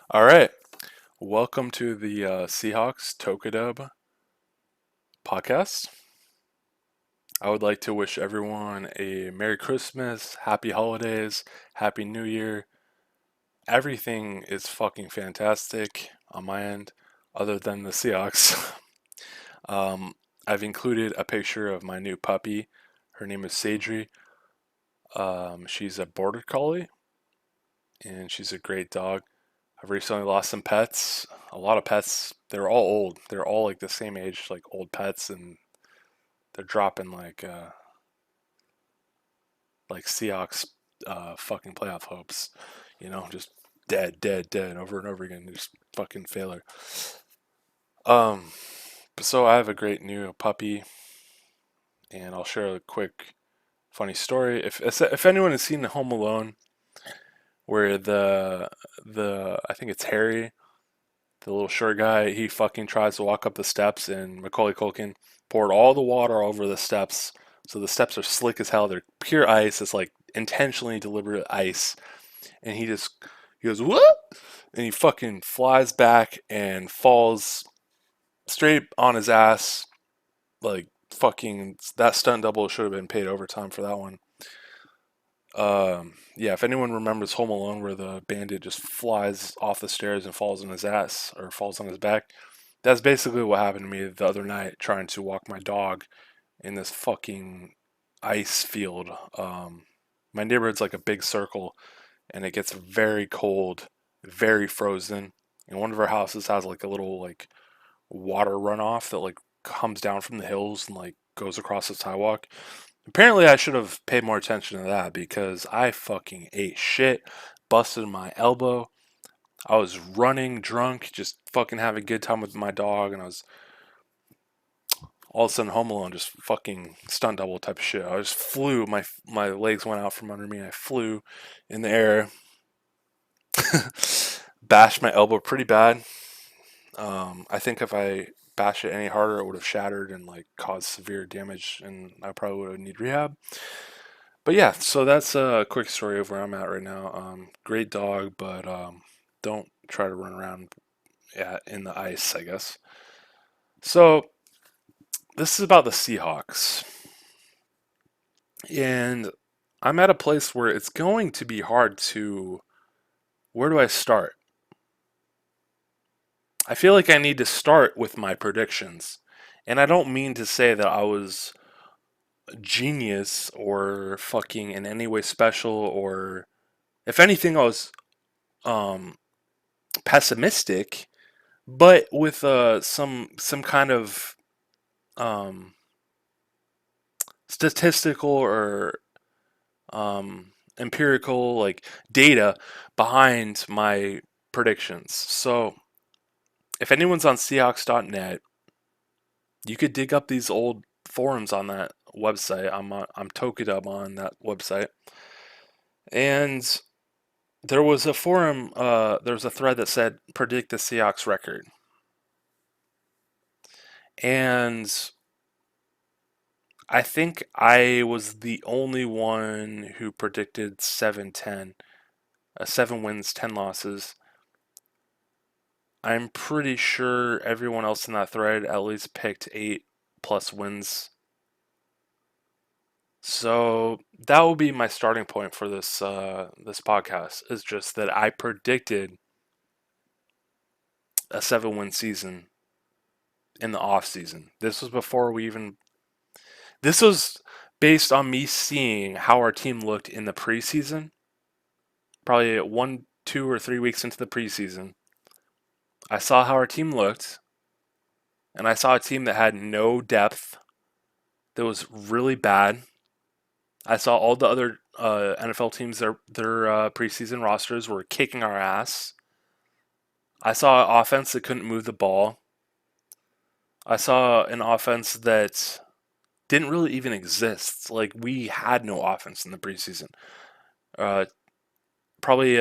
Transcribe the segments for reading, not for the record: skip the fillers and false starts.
All right. Welcome to the Seahawks Tokadub Podcast. I would like to wish everyone a Merry Christmas, Happy Holidays, Happy New Year. Everything is fucking fantastic on my end, other than the Seahawks. um, I've included a picture of my new puppy. Her name is Sadri. She's a border collie, and she's a great dog. I've recently lost some pets. A lot of pets. They're all old. They're all like the same age, like old pets, and they're dropping like Seahawks fucking playoff hopes. Just dead, dead, dead over and over again. Just fucking failure. Um, so I have a great new puppy, and I'll share a quick funny story. If anyone has seen Home Alone, where the I think it's Harry, the little short guy, he fucking tries to walk up the steps, and Macaulay Culkin poured all the water over the steps. So the steps are slick as hell. They're pure ice. It's like intentionally deliberate ice. And he goes, "What?" And he fucking flies back and falls straight on his ass. Like, fucking, that stunt double should have been paid overtime for that one. Yeah, if anyone remembers Home Alone where the bandit just flies off the stairs and falls on his ass or falls on his back, that's basically what happened to me the other night trying to walk my dog in this fucking ice field. My neighborhood's like a big circle and it gets very cold, very frozen. And one of our houses has like a little like water runoff that like comes down from the hills and like goes across the sidewalk. Apparently, I should have paid more attention to that because I fucking ate shit, busted my elbow. I was running drunk, just fucking having a good time with my dog, and I was all of a sudden Home Alone, just fucking stunt double type of shit. I just flew, my legs went out from under me, and I flew in the air, bashed my elbow pretty bad. I think if I bashed it any harder, it would have shattered and like caused severe damage, and I probably would have need rehab. But yeah, so that's a quick story of where I'm at right now. Great dog, but don't try to run around in the ice, I guess. So this is about the Seahawks, and I'm at a place where it's going to be hard to. Where do I start? I feel like I need to start with my predictions, and I don't mean to say that I was genius or fucking in any way special, or if anything, I was um, pessimistic but with some kind of um, statistical or empirical like data behind my predictions. So if anyone's on Seahawks.net, you could dig up these old forums on that website. I'm Tokadub on that website, and there was a forum. There was a thread that said predict the Seahawks record, and I think I was the only one who predicted 7-10, 7 wins, 10 losses. I'm pretty sure everyone else in that thread at least picked 8 plus wins. So that will be my starting point for this podcast. Is just that I predicted a 7-win season in the off season. This was before we even. This was based on me seeing how our team looked in the preseason probably 1, 2, or 3 weeks into the preseason, I saw how our team looked, and I saw a team that had no depth, that was really bad. I saw all the other NFL teams, their preseason rosters were kicking our ass. I saw an offense that couldn't move the ball. I saw an offense that didn't really even exist. Like, we had no offense in the preseason. Uh, Probably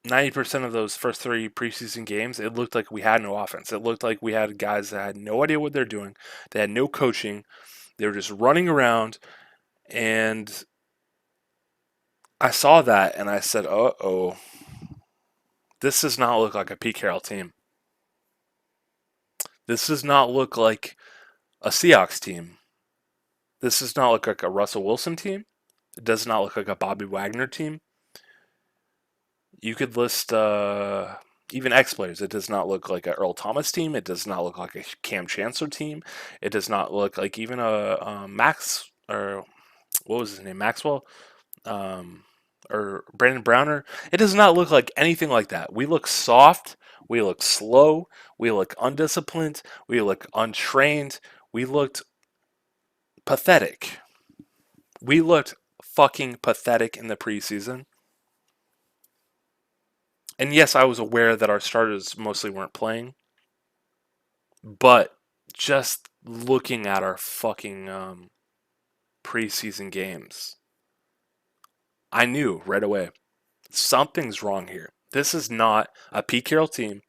90% of those first 3 preseason games, it looked like we had no offense. It looked like we had guys that had no idea what they're doing. They had no coaching. They were just running around. And I saw that and I said, uh oh, This does not look like a Pete Carroll team. This does not look like a Seahawks team. This does not look like a Russell Wilson team. It does not look like a Bobby Wagner team. You could list even X players. It does not look like a Earl Thomas team. It does not look like a Cam Chancellor team. It does not look like even a Max, or what was his name, Maxwell, or Brandon Browner. It does not look like anything like that. We look soft. We look slow. We look undisciplined. We look untrained. We looked pathetic. We looked fucking pathetic in the preseason. And yes, I was aware that our starters mostly weren't playing. But just looking at our fucking preseason games, I knew right away something's wrong here. This is not a Pete Carroll team.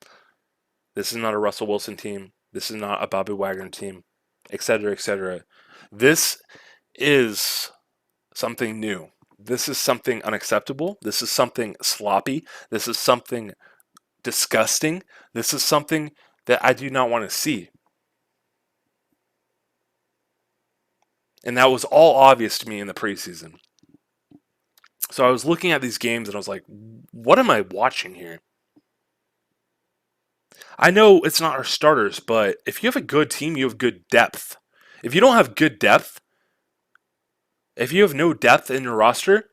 This is not a Russell Wilson team. This is not a Bobby Wagner team, etc., etc. This is something new. This is something unacceptable. This is something sloppy. This is something disgusting. This is something that I do not want to see. And that was all obvious to me in the preseason. So I was looking at these games and I was like, what am I watching here? I know it's not our starters, but if you have a good team, you have good depth. If you don't have good depth, if you have no depth in your roster,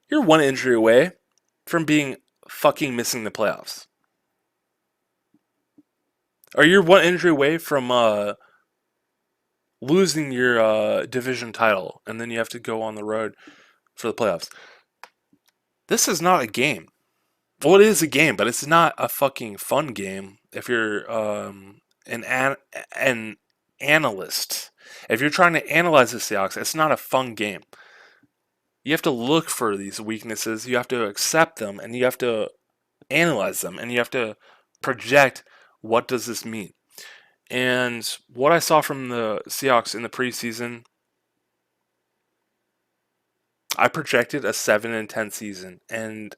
you're one injury away from being fucking missing the playoffs. Or you're one injury away from losing your division title, and then you have to go on the road for the playoffs. This is not a game. Well, it is a game, but it's not a fucking fun game if you're an analyst. If you're trying to analyze the Seahawks, it's not a fun game. You have to look for these weaknesses, you have to accept them, and you have to analyze them, and you have to project what does this mean. And what I saw from the Seahawks in the preseason, I projected a 7-10 season, and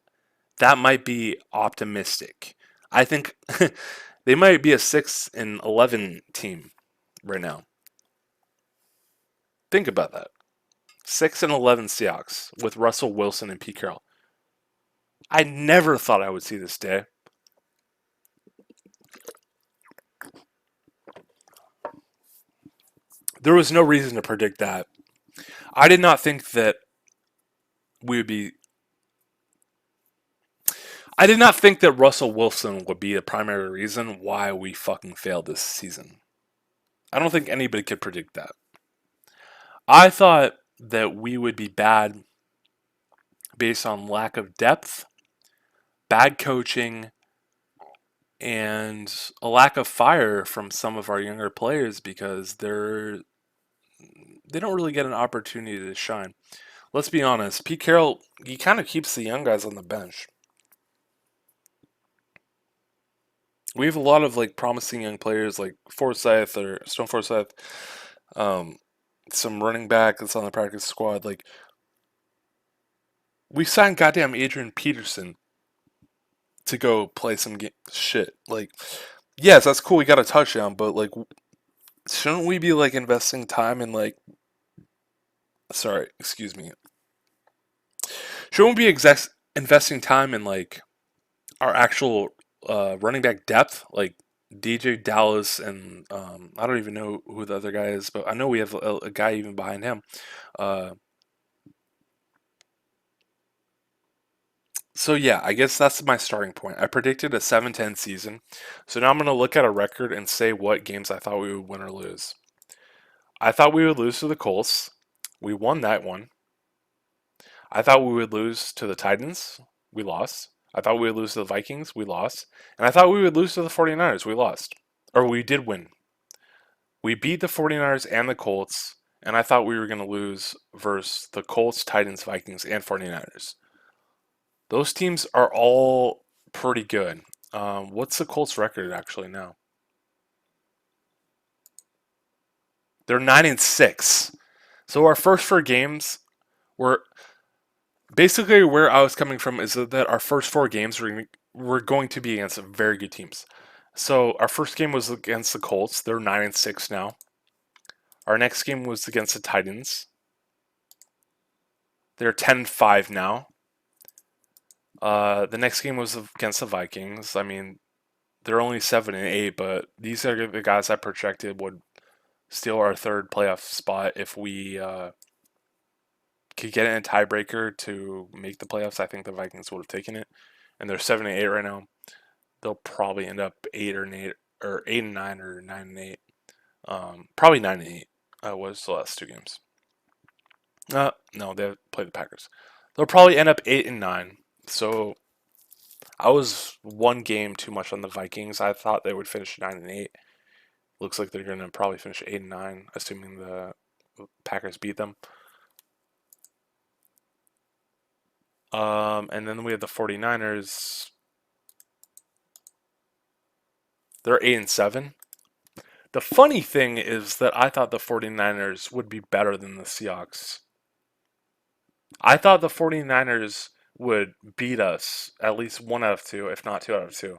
that might be optimistic. I think they might be a 6-11 team right now. Think about that. 6-11 Seahawks with Russell Wilson and Pete Carroll. I never thought I would see this day. There was no reason to predict that. I did not think that we would be. I did not think that Russell Wilson would be the primary reason why we fucking failed this season. I don't think anybody could predict that. I thought that we would be bad based on lack of depth, bad coaching, and a lack of fire from some of our younger players because they don't really get an opportunity to shine. Let's be honest, Pete Carroll, he kind of keeps the young guys on the bench. We have a lot of like promising young players like Forsyth or Stone Forsyth, some running back that's on the practice squad. Like we signed goddamn Adrian Peterson to go play some shit. Like, yes, that's cool. We got a touchdown, but like, shouldn't we be like investing time in like? Sorry, excuse me. Shouldn't we be investing time in like our actual running back depth, like DJ Dallas and I don't even know who the other guy is, but I know we have a guy even behind him. So yeah, I guess that's my starting point. I predicted a 7-10 season. So now I'm going to look at a record and say what games I thought we would win or lose. I thought we would lose to the Colts. We won that one. I thought we would lose to the Titans. We lost. I thought we would lose to the Vikings. We lost. And I thought we would lose to the 49ers. We lost. Or we did win. We beat the 49ers and the Colts. And I thought we were going to lose versus the Colts, Titans, Vikings, and 49ers. Those teams are all pretty good. What's the Colts record actually now? They're 9-6. So our first 4 games were basically where I was coming from is that our first 4 games were we're going to be against very good teams. So our first game was against the Colts. They're 9-6 now. Our next game was against the Titans. They're 10-5 now. The next game was against the Vikings. I mean, they're only 7-8, but these are the guys I projected would steal our third playoff spot if we could get in a tiebreaker to make the playoffs. I think the Vikings would have taken it, and they're 7-8 right now. They'll probably end up 8-8 or 8-9 or 9-8. Probably 9-8. Was the last two games. No, they played the Packers. They'll probably end up 8-9. So I was one game too much on the Vikings. I thought they would finish 9-8. Looks like they're going to probably finish 8-9, assuming the Packers beat them. And then we have the 49ers. They're 8-7. The funny thing is that I thought the 49ers would be better than the Seahawks. I thought the 49ers would beat us at least 1 out of 2, if not 2 out of 2.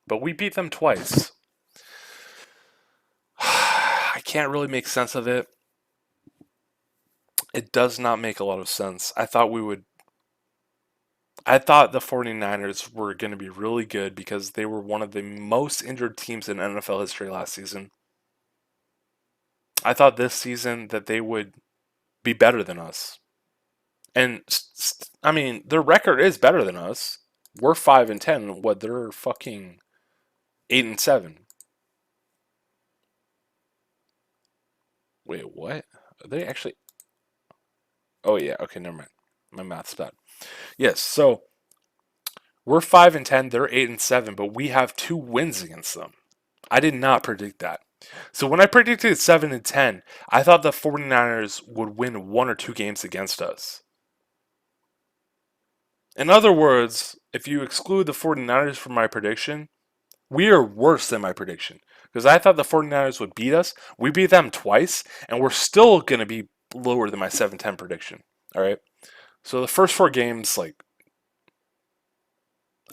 But we beat them twice. I can't really make sense of it. It does not make a lot of sense. I thought the 49ers were going to be really good because they were one of the most injured teams in NFL history last season. I thought this season that they would be better than us. And I mean, their record is better than us. We're 5-10. What, they're fucking 8-7. Wait, what? Are they actually? Oh yeah. Okay, never mind. My math's bad. Yes. So we're 5-10. They're 8-7, but we have 2 wins against them. I did not predict that. So when I predicted 7-10, I thought the 49ers would win 1 or 2 games against us. In other words, if you exclude the 49ers from my prediction, we are worse than my prediction. Because I thought the 49ers would beat us. We beat them twice, and we're still going to be lower than my 7-10 prediction. All right? So the first 4 games,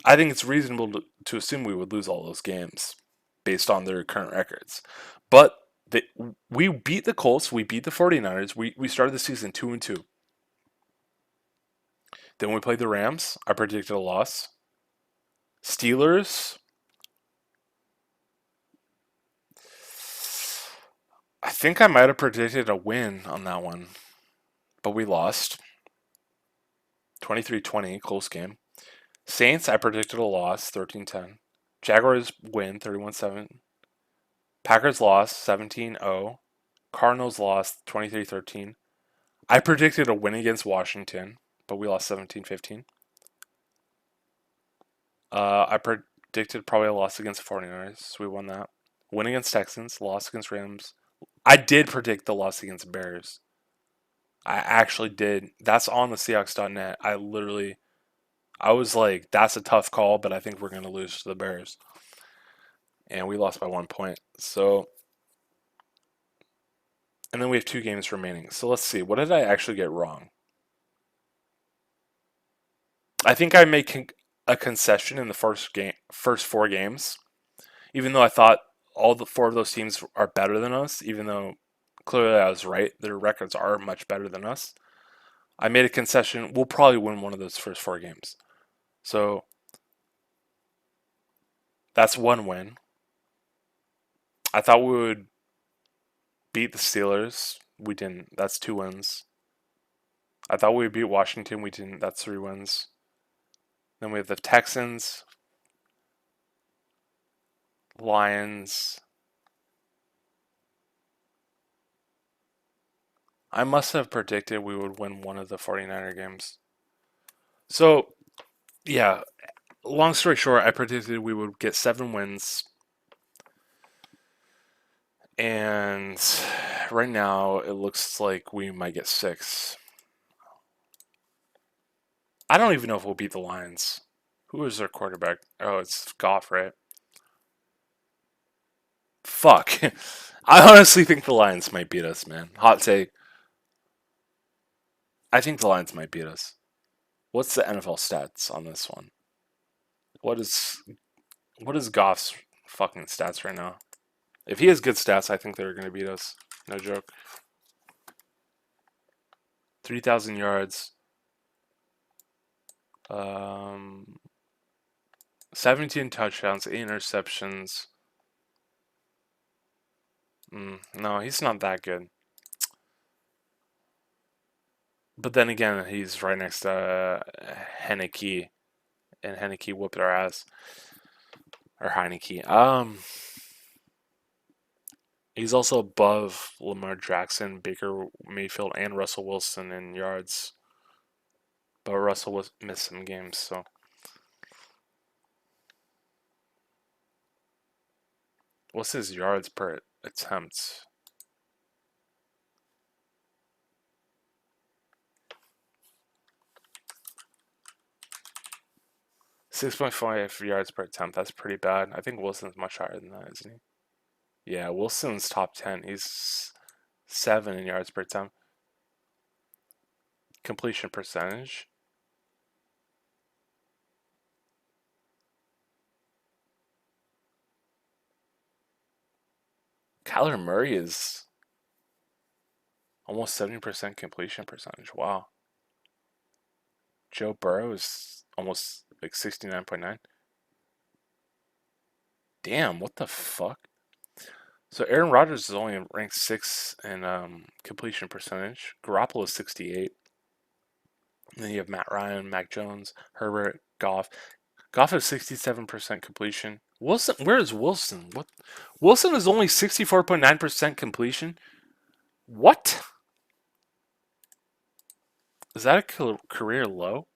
I think it's reasonable to assume we would lose all those games based on their current records. But we beat the Colts. We beat the 49ers. We started the season 2-2. Then we played the Rams. I predicted a loss. Steelers. I think I might have predicted a win on that one, but we lost. 23-20, close game. Saints, I predicted a loss, 13-10. Jaguars win, 31-7. Packers lost, 17-0. Cardinals lost, 23-13. I predicted a win against Washington, but we lost 17-15. I predicted probably a loss against the 49ers, so we won that. Win against Texans, loss against Rams. I did predict the loss against Bears. I actually did. That's on the Seahawks.net. I was like, that's a tough call, but I think we're going to lose to the Bears. And we lost by 1 point. So, and then we have 2 games remaining. So let's see. What did I actually get wrong? I think I made a concession in the first 4 games, even though I thought all the 4 of those teams are better than us, even though clearly I was right. Their records are much better than us. I made a concession. We'll probably win one of those first 4 games. So that's 1 win. I thought we would beat the Steelers. We didn't. That's 2 wins. I thought we would beat Washington. We didn't. That's 3 wins. Then we have the Texans, Lions. I must have predicted we would win one of the 49er games. So, yeah, long story short, I predicted we would get 7 wins. And right now, it looks like we might get 6. I don't even know if we'll beat the Lions. Who is their quarterback? Oh, it's Goff, right? Fuck. I honestly think the Lions might beat us, man. Hot take. I think the Lions might beat us. What's the NFL stats on this one? What is Goff's fucking stats right now? If he has good stats, I think they're going to beat us. No joke. 3,000 yards. 17 touchdowns, 8 interceptions. No, he's not that good. But then again, he's right next to Heineke, and Heineke whooped our ass. Or Heineke. He's also above Lamar Jackson, Baker Mayfield, and Russell Wilson in yards. But Russell missed some games, so. What's his yards per attempt? .5 yards per attempt. That's pretty bad. I think Wilson's much higher than that, isn't he? Yeah, Wilson's top 10. He's 7 in yards per attempt. Completion percentage. Kyler Murray is almost 70% completion percentage. Wow. Joe Burrow is almost like 69.9. Damn, what the fuck? So Aaron Rodgers is only ranked 6 in completion percentage. Garoppolo is 68. And then you have Matt Ryan, Mac Jones, Herbert, Goff. Goff has 67% completion. Wilson, where is Wilson? What? Wilson is only 64.9% completion. What? Is that a career low?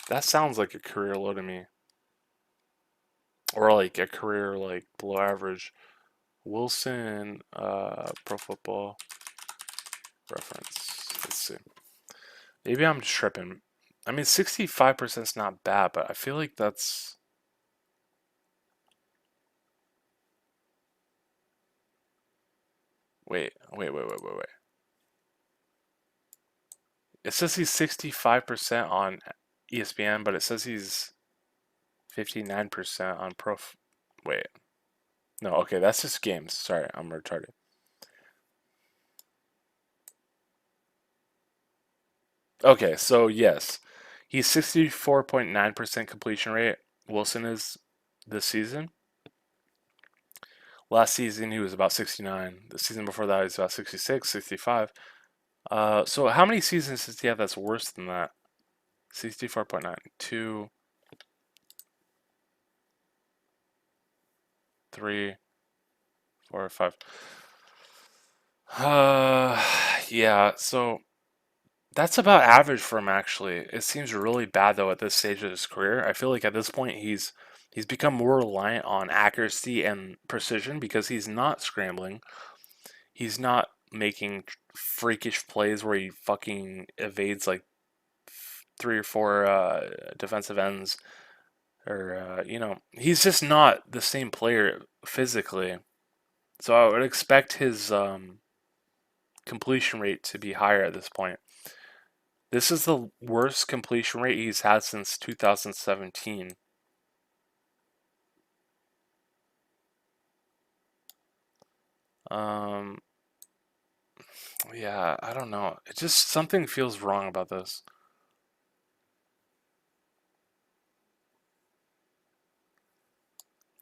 That sounds like a career low to me. Or like a career like below average. Wilson, Pro Football Reference. Let's see. Maybe I'm just tripping. I mean, 65% is not bad, but I feel like that's. Wait. It says he's 65% on ESPN, but it says he's 59% on Pro. Wait. No, okay, that's just games. Sorry, I'm retarded. Okay, so yes, he's 64.9% completion rate. Wilson is this season. Last season, he was about 69. The season before that, he was about 66, 65. So how many seasons does he have that's worse than that? 64.9. 2, 3, 4, 5. Yeah, so that's about average for him, actually. It seems really bad, though, at this stage of his career. I feel like at this point, he's become more reliant on accuracy and precision because he's not scrambling. He's not making freakish plays where he fucking evades like 3 or 4 defensive ends, or he's just not the same player physically. So I would expect his completion rate to be higher at this point. This is the worst completion rate he's had since 2017. Yeah, I don't know. It just something feels wrong about this.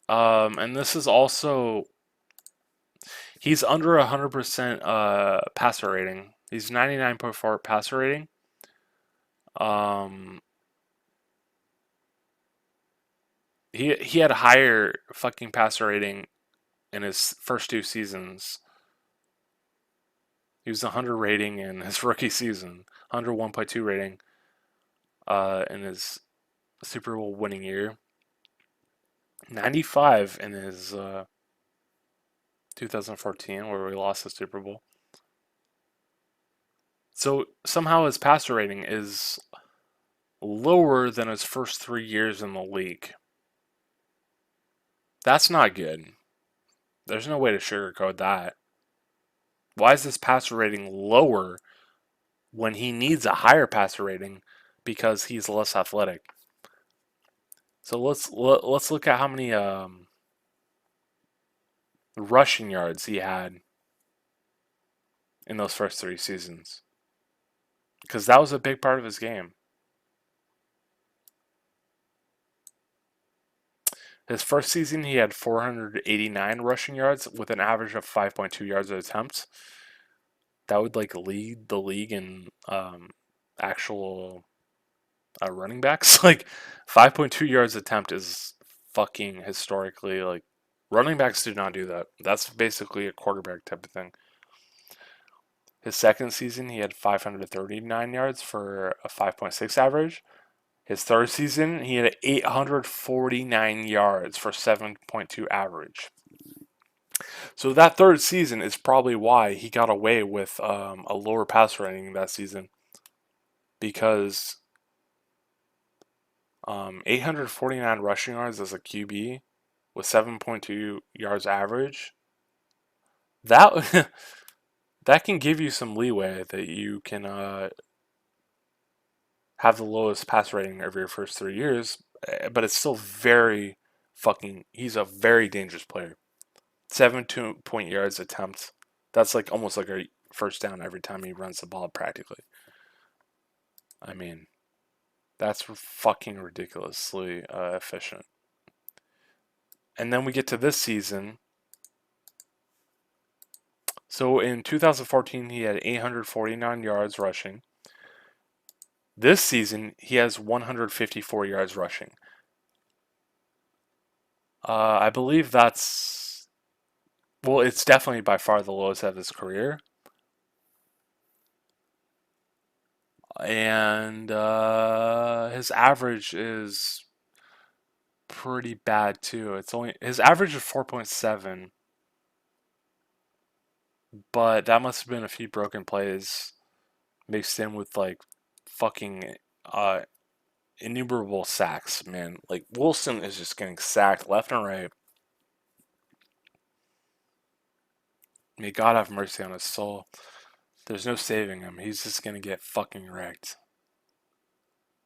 And this is also he's under 100% passer rating. He's 99.4 passer rating. Um, he had a higher fucking passer rating in his first 2 seasons. He was 100 rating in his rookie season, 101.2 rating in his Super Bowl winning year, 95 in his 2014 where we lost the Super Bowl. So somehow his passer rating is lower than his first 3 years in the league. That's not good. There's no way to sugarcoat that. Why is this passer rating lower when he needs a higher passer rating because he's less athletic. So let's look at how many rushing yards he had in those first 3 seasons, because that was a big part of his game. His first season, he had 489 rushing yards with an average of 5.2 yards an attempt. That would like lead the league in actual running backs. Like 5.2 yards attempt is fucking historically, like, running backs do not do that. That's basically a quarterback type of thing. His second season, he had 539 yards for a 5.6 average. His third season, he had 849 yards for 7.2 average. So that third season is probably why he got away with a lower pass rating that season, because 849 rushing yards as a QB with 7.2 yards average, that that can give you some leeway that you can have the lowest pass rating of your first 3 years, but it's still he's a very dangerous player. 7 2 point yards attempts. That's like almost like a first down every time he runs the ball practically. I mean, that's fucking ridiculously efficient. And then we get to this season. So in 2014, he had 849 yards rushing. This season, he has 154 yards rushing. I believe that's... Well, it's definitely by far the lowest of his career. And his average is pretty bad too. His average is 4.7, but that must have been a few broken plays mixed in with like fucking innumerable sacks, man. Like Wilson is just getting sacked left and right. May God have mercy on his soul. There's no saving him. He's just gonna get fucking wrecked.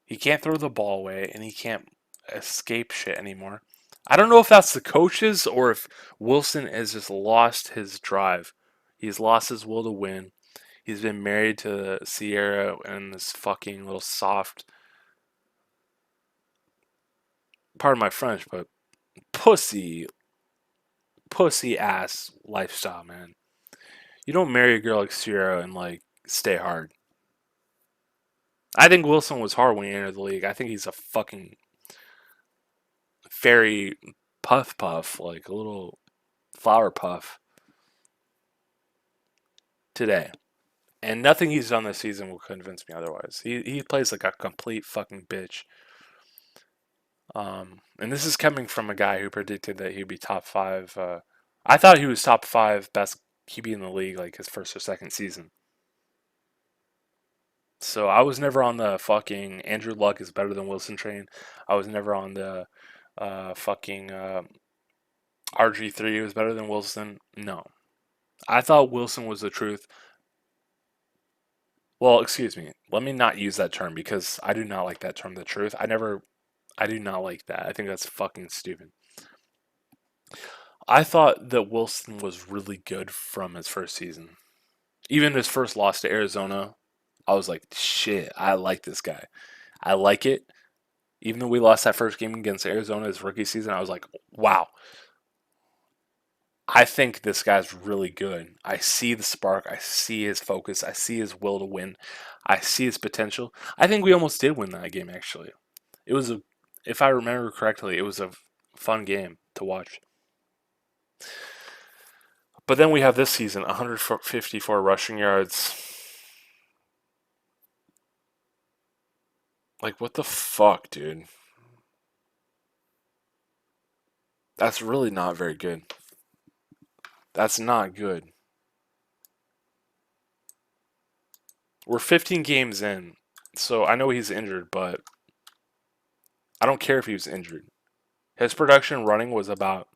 He can't throw the ball away, and he can't escape shit anymore. I don't know if that's the coaches or if Wilson has just lost his drive. He's lost his will to win. He's been married to Sierra and this fucking little soft, pardon my French, but pussy ass lifestyle, man. You don't marry a girl like Sierra and like stay hard. I think Wilson was hard when he entered the league. I think he's a fucking fairy puff, like a little flower puff today. And nothing he's done this season will convince me otherwise. He plays like a complete fucking bitch. And this is coming from a guy who predicted that he'd be top 5. I thought he was top 5 best QB in the league, like his first or second season. So I was never on the fucking Andrew Luck is better than Wilson train. I was never on the fucking RG3 was better than Wilson. No. I thought Wilson was the truth. Well, excuse me. Let me not use that term because I do not like that term, the truth. I do not like that. I think that's fucking stupid. I thought that Wilson was really good from his first season. Even his first loss to Arizona, I was like, shit, I like this guy. I like it. Even though we lost that first game against Arizona his rookie season, I was like, wow. I think this guy's really good. I see the spark. I see his focus. I see his will to win. I see his potential. I think we almost did win that game, actually. It was if I remember correctly, it was a fun game to watch. But then we have this season, 154 rushing yards. Like, what the fuck, dude? That's really not very good. That's not good. We're 15 games in, so I know he's injured, but I don't care if he was injured. His production running was about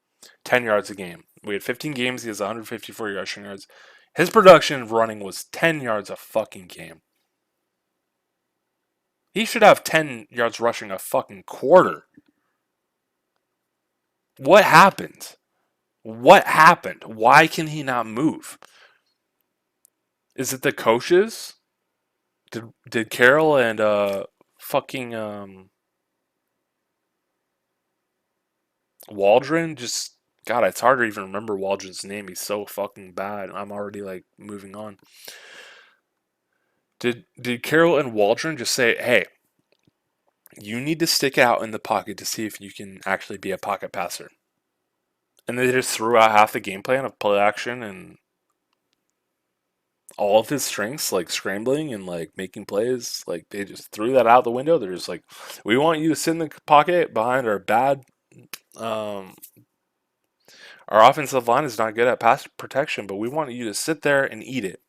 10 yards a game. We had 15 games, he has 154 rushing yards. His production running was 10 yards a fucking game. He should have 10 yards rushing a fucking quarter. What happened? What happened? Why can he not move? Is it the coaches? Did Carroll and fucking Waldron just, God, it's hard to even remember Waldron's name. He's so fucking bad. I'm already like moving on. Did Carroll and Waldron just say, "Hey, you need to stick out in the pocket to see if you can actually be a pocket passer"? And they just threw out half the game plan of play action and all of his strengths, like scrambling and like making plays. Like they just threw that out the window. They're just like, "We want you to sit in the pocket behind our bad um, our offensive line is not good at pass protection, but we want you to sit there and eat it."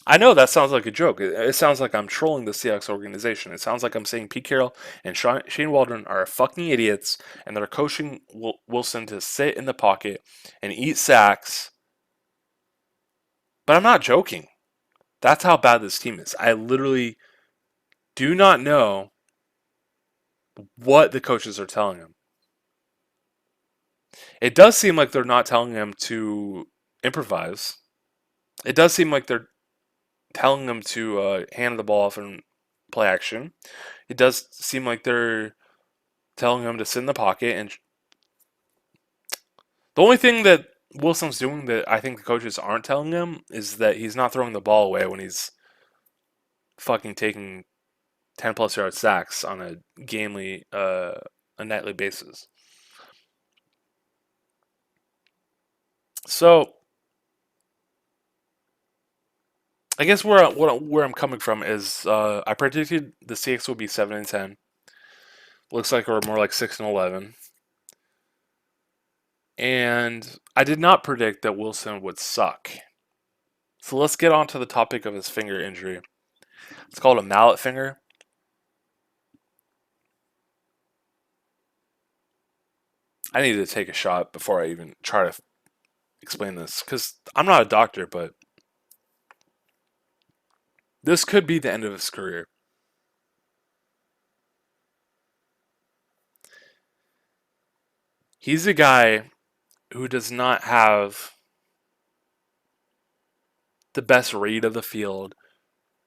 I know that sounds like a joke. It sounds like I'm trolling the Seahawks organization. It sounds like I'm saying Pete Carroll and Shane Waldron are fucking idiots, and they're coaching Wilson to sit in the pocket and eat sacks. But I'm not joking. That's how bad this team is. I literally do not know what the coaches are telling him. It does seem like they're not telling him to improvise. It does seem like they're telling him to hand the ball off and play action. It does seem like they're telling him to sit in the pocket. And the only thing that Wilson's doing that I think the coaches aren't telling him is that he's not throwing the ball away when he's fucking taking 10 plus yard sacks on a a nightly basis. So I guess where I'm coming from is I predicted the Seahawks would be 7-10. Looks like we're more like 6-11. And I did not predict that Wilson would suck. So let's get on to the topic of his finger injury. It's called a mallet finger. I need to take a shot before I even try to explain this because I'm not a doctor, but this could be the end of his career. He's a guy who does not have the best read of the field.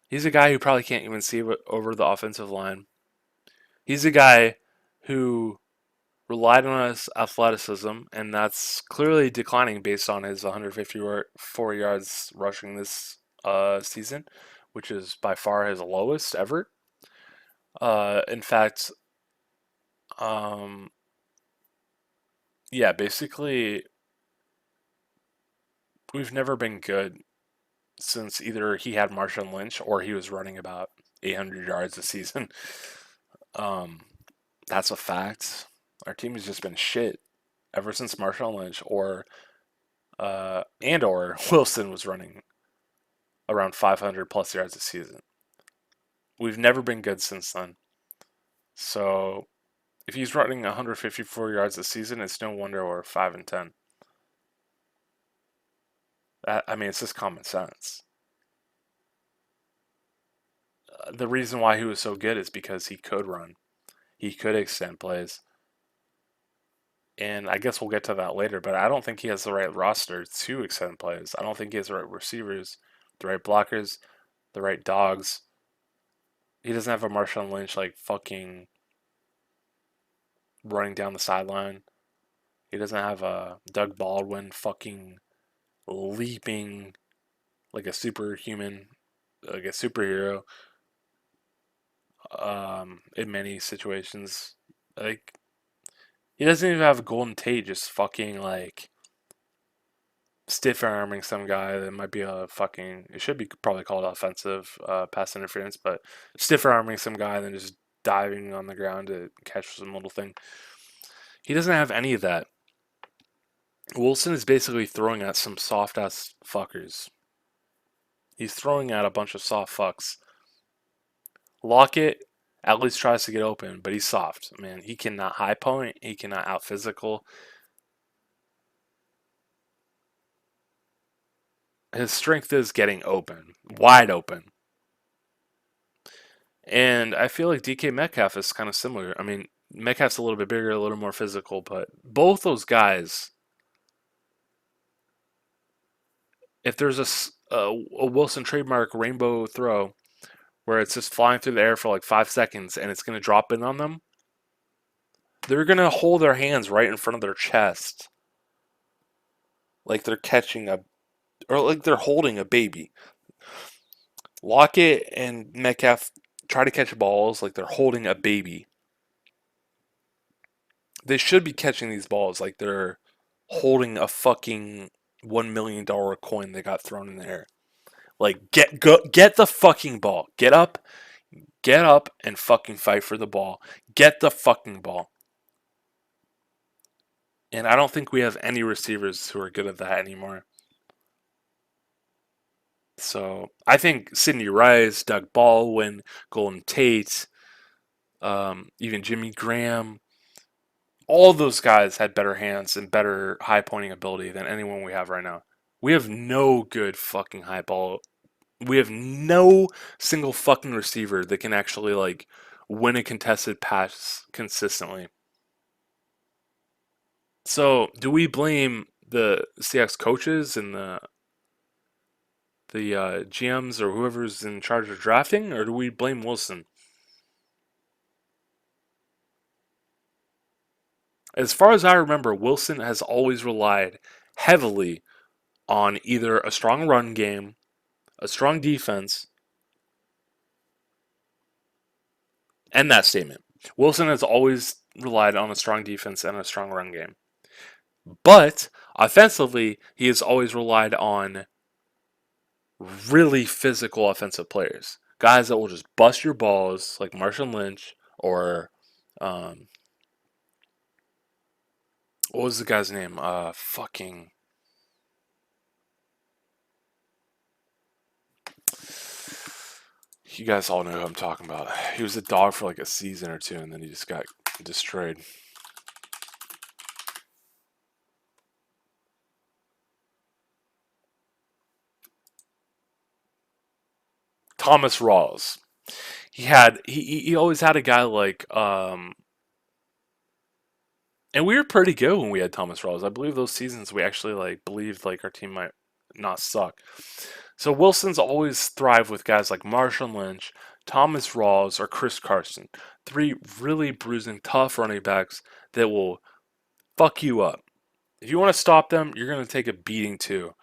He's a guy who probably can't even see over the offensive line. He's a guy who relied on his athleticism, and that's clearly declining based on his 154 yards rushing this season, which is by far his lowest ever. In fact, um, yeah, basically, we've never been good since either he had Marshawn Lynch or he was running about 800 yards a season. Um, that's a fact. Our team has just been shit ever since Marshawn Lynch or Wilson was running around 500 plus yards a season. We've never been good since then. So if he's running 154 yards a season, it's no wonder we're 5-10. I mean, it's just common sense. The reason why he was so good is because he could run. He could extend plays. And I guess we'll get to that later, but I don't think he has the right roster to extend plays. I don't think he has the right receivers, the right blockers, the right dogs. He doesn't have a Marshawn Lynch like fucking running down the sideline. He doesn't have a Doug Baldwin fucking leaping like a superhuman, like a superhero. In many situations, like he doesn't even have Golden Tate just fucking like stiff arming some guy that might be a fucking. It should be probably called offensive pass interference, but stiff arming some guy and then just diving on the ground to catch some little thing. He doesn't have any of that. Wilson is basically throwing at some soft ass fuckers. He's throwing at a bunch of soft fucks. Lockett at least tries to get open, but he's soft, man. He cannot high point. He cannot out physical. His strength is getting open, wide open. And I feel like DK Metcalf is kind of similar. I mean, Metcalf's a little bit bigger, a little more physical, but both those guys, if there's a Wilson trademark rainbow throw where it's just flying through the air for like 5 seconds and it's going to drop in on them, they're going to hold their hands right in front of their chest like they're catching a, or like they're holding a baby. Lockett and Metcalf try to catch balls like they're holding a baby. They should be catching these balls like they're holding a fucking $1 million coin that got thrown in the air. Like get the fucking ball. Get up and fucking fight for the ball. Get the fucking ball. And I don't think we have any receivers who are good at that anymore. So I think Sidney Rice, Doug Baldwin, Golden Tate, even Jimmy Graham, all those guys had better hands and better high pointing ability than anyone we have right now. We have no good fucking high ball. We have no single fucking receiver that can actually like win a contested pass consistently. So, do we blame the Seahawks coaches and the GMs or whoever's in charge of drafting, or do we blame Wilson? As far as I remember, Wilson has always relied heavily on either a strong run game, a strong defense, and that statement. Wilson has always relied on a strong defense and a strong run game. But offensively, he has always relied on really physical offensive players. Guys that will just bust your balls, like Marshawn Lynch or what was the guy's name? Fucking. You guys all know who I'm talking about. He was a dog for like a season or two, and then he just got destroyed. Thomas Rawls. He always had a guy like and we were pretty good when we had Thomas Rawls. I believe those seasons we actually like believed like our team might not suck. So Wilson's always thrived with guys like Marshawn Lynch, Thomas Rawls, or Chris Carson. Three really bruising, tough running backs that will fuck you up. If you want to stop them, you're going to take a beating too.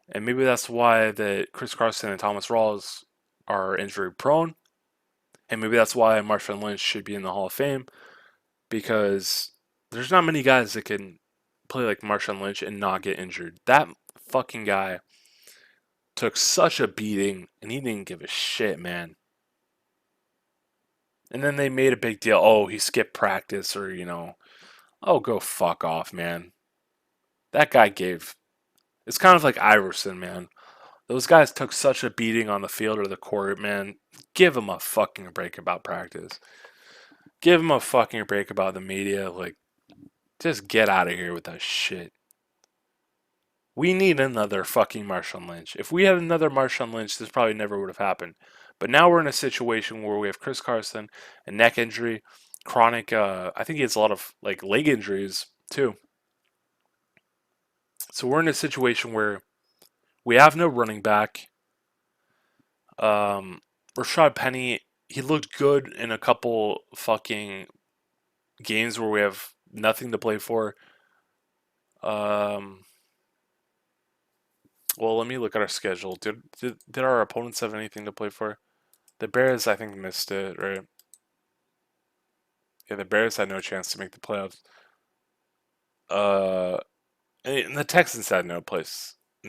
And maybe that's why that Chris Carson and Thomas Rawls are injury prone. And maybe that's why Marshawn Lynch should be in the Hall of Fame. Because there's not many guys that can play like Marshawn Lynch and not get injured. That fucking guy took such a beating and he didn't give a shit, man. And then they made a big deal. Oh, he skipped practice or, oh, go fuck off, man. That guy gave. It's kind of like Iverson, man. Those guys took such a beating on the field or the court, man. Give them a fucking break about practice. Give them a fucking break about the media. Like, just get out of here with that shit. We need another fucking Marshawn Lynch. If we had another Marshawn Lynch, this probably never would have happened. But now we're in a situation where we have Chris Carson, a neck injury, chronic. I think he has a lot of like leg injuries too. So we're in a situation where we have no running back. Rashad Penny, he looked good in a couple fucking games where we have nothing to play for. Well, let me look at our schedule. Did our opponents have anything to play for? The Bears, I think, missed it, right? Yeah, the Bears had no chance to make the playoffs. And the Texans had no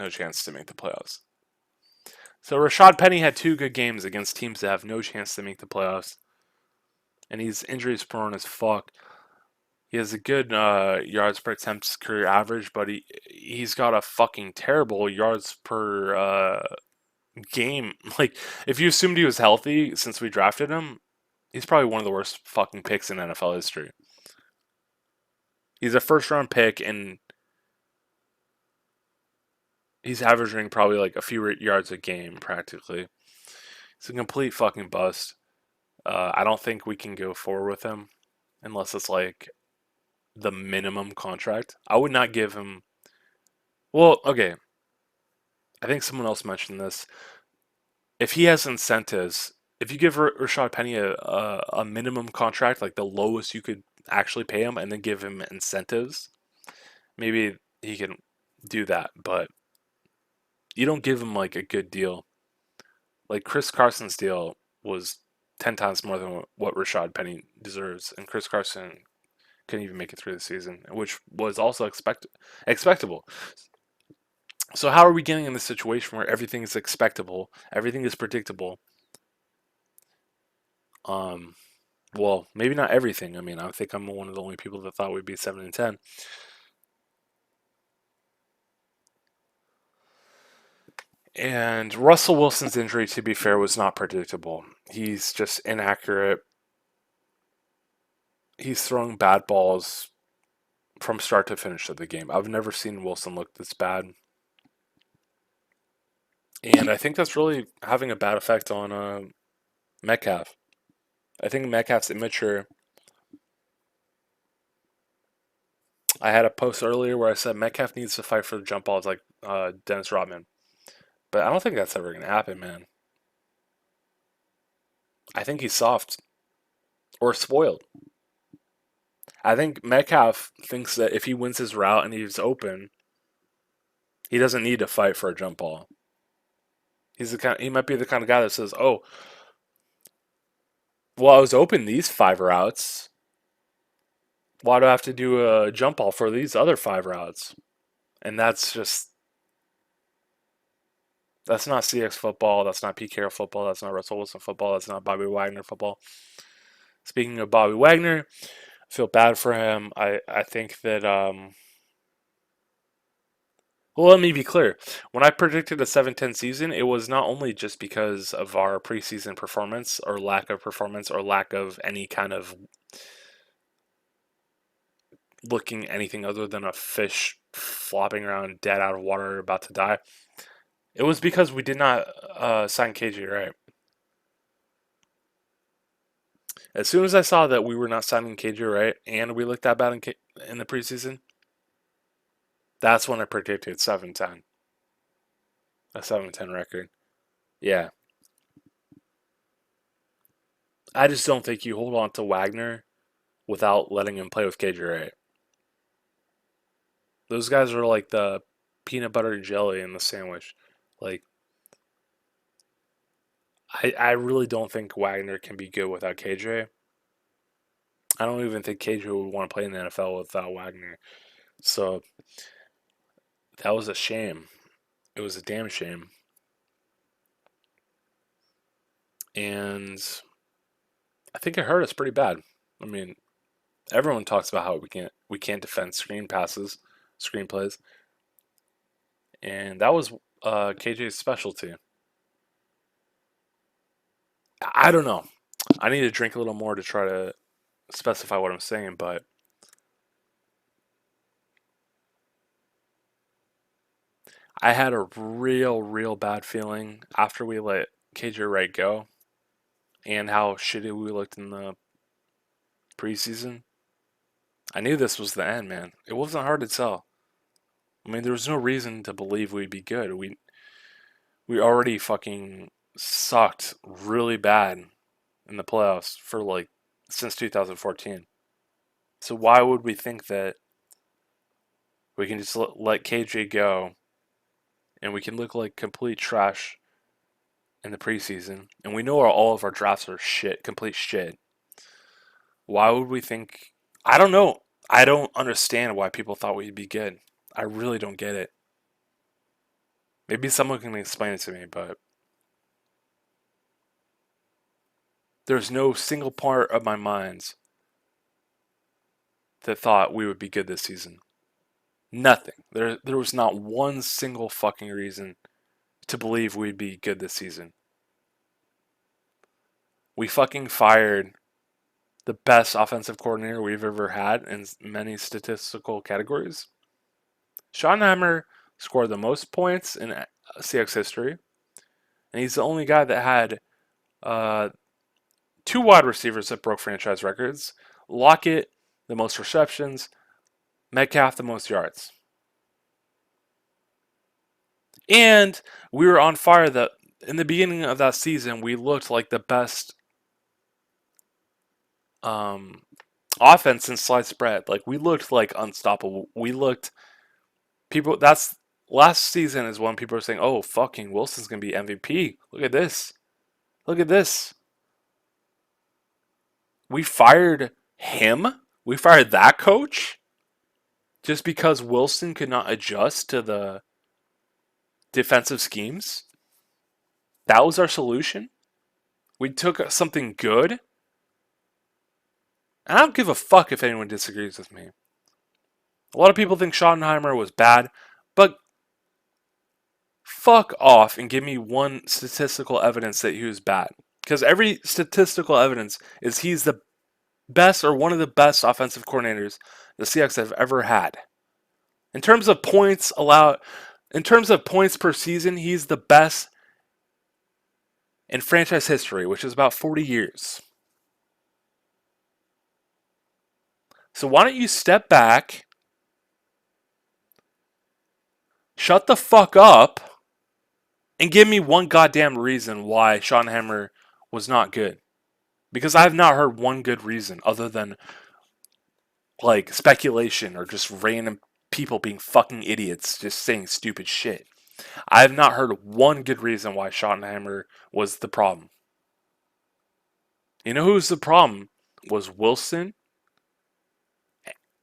chance to make the playoffs. So Rashad Penny had 2 good games against teams that have no chance to make the playoffs, and he's injuries prone as fuck. He has a good yards per attempt career average, but he's got a fucking terrible yards per game. Like, if you assumed he was healthy since we drafted him, he's probably one of the worst fucking picks in NFL history. He's a first round pick, and He's averaging probably like a few yards a game practically. He's a complete fucking bust. I don't think we can go forward with him unless it's like the minimum contract. I would not give him. Well, okay. I think someone else mentioned this. If he has incentives, if you give Rashad Penny a minimum contract, like the lowest you could actually pay him, and then give him incentives, maybe he can do that. But you don't give him like a good deal. Like Chris Carson's deal was 10 times more than what Rashad Penny deserves, and Chris Carson couldn't even make it through the season, which was also expectable. So how are we getting in this situation where everything is expectable, everything is predictable? Um, well, maybe not everything. I mean, I think I'm one of the only people that thought we'd be 7-10. And Russell Wilson's injury, to be fair, was not predictable. He's just inaccurate. He's throwing bad balls from start to finish of the game. I've never seen Wilson look this bad. And I think that's really having a bad effect on Metcalf. I think Metcalf's immature. I had a post earlier where I said Metcalf needs to fight for the jump balls like Dennis Rodman. But I don't think that's ever going to happen, man. I think he's soft or spoiled. I think Metcalf thinks that if he wins his route and he's open, he doesn't need to fight for a jump ball. He might be the kind of guy that says, "Oh, well, I was open these 5 routes. Why do I have to do a jump ball for these other 5 routes?" And that's not CX football. That's not Pete Carroll football. That's not Russell Wilson football. That's not Bobby Wagner football. Speaking of Bobby Wagner, I feel bad for him. I think that well, let me be clear. When I predicted a 7-10 season, it was not only just because of our preseason performance or lack of any kind of looking anything other than a fish flopping around dead out of water about to die. It was because we did not sign KJ Wright. As soon as I saw that we were not signing KJ Wright and we looked that bad in the preseason, that's when I predicted 7-10. A 7-10 record. Yeah. I just don't think you hold on to Wagner without letting him play with KJ Wright. Those guys are like the peanut butter and jelly in the sandwich. Like, I really don't think Wagner can be good without KJ. I don't even think KJ would want to play in the NFL without Wagner. So that was a shame. It was a damn shame. And I think it hurt us pretty bad. I mean, everyone talks about how we can't defend screen passes, screen plays, and that was KJ's specialty. I don't know. I need to drink a little more to try to specify what I'm saying, but I had a real bad feeling after we let KJ Wright go and how shitty we looked in the preseason. I knew this was the end, man. It wasn't hard to tell. I mean, there was no reason to believe we'd be good. We already fucking sucked really bad in the playoffs for like since 2014. So why would we think that we can just let KJ go and we can look like complete trash in the preseason? And we know all of our drafts are shit, complete shit. Why would we think? I don't know. I don't understand why people thought we'd be good. I really don't get it. Maybe someone can explain it to me, but there's no single part of my mind that thought we would be good this season. Nothing. There was not one single fucking reason to believe we'd be good this season. We fucking fired the best offensive coordinator we've ever had in many statistical categories. Schottenheimer scored the most points in Seahawks history, and he's the only guy that had uh, two wide receivers that broke franchise records. Lockett, the most receptions. Metcalf, the most yards. And we were on fire. That in the beginning of that season, we looked like the best um, offense in sliced bread. Like we looked like unstoppable. We looked people. That's last season is when people are saying, "Oh, fucking Wilson's gonna be MVP." Look at this. Look at this. We fired him. We fired that coach just because Wilson could not adjust to the defensive schemes. That was our solution. We took something good. And I don't give a fuck if anyone disagrees with me. A lot of people think Schottenheimer was bad, but fuck off and give me one statistical evidence that he was bad. Because every statistical evidence is he's the best or one of the best offensive coordinators the Seahawks have ever had. In terms of points allowed, in terms of points per season, he's the best in franchise history, which is about 40 years. So why don't you step back, shut the fuck up, and give me one goddamn reason why Schottenheimer was not good. Because I have not heard one good reason other than like speculation or just random people being fucking idiots just saying stupid shit. I have not heard one good reason why Schottenheimer was the problem. You know who's the problem? Was Wilson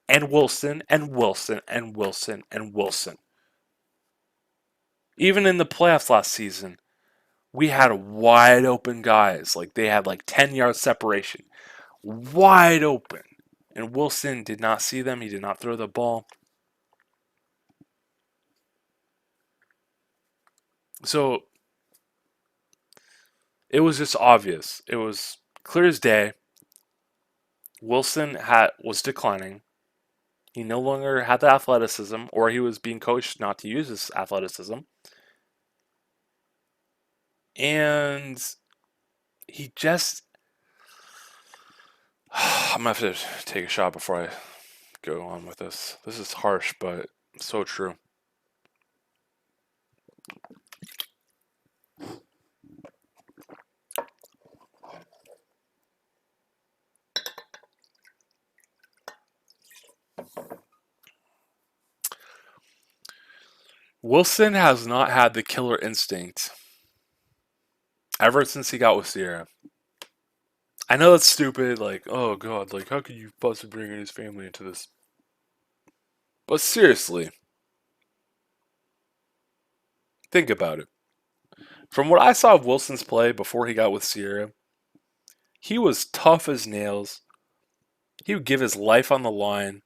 and Wilson and Wilson and Wilson and Wilson. Even in the playoffs last season, we had wide open guys. Like they had like 10-yard separation. Wide open. And Wilson did not see them. He did not throw the ball. So it was just obvious. It was clear as day. Wilson was declining. He no longer had the athleticism, or he was being coached not to use his athleticism. And he just... I'm going to have to take a shot before I go on with this. This is harsh, but so true. Wilson has not had the killer instinct ever since he got with Sierra. I know that's stupid, like, oh god, like, how could you possibly bring his family into this? But seriously, think about it. From what I saw of Wilson's play before he got with Sierra, he was tough as nails. He would give his life on the line.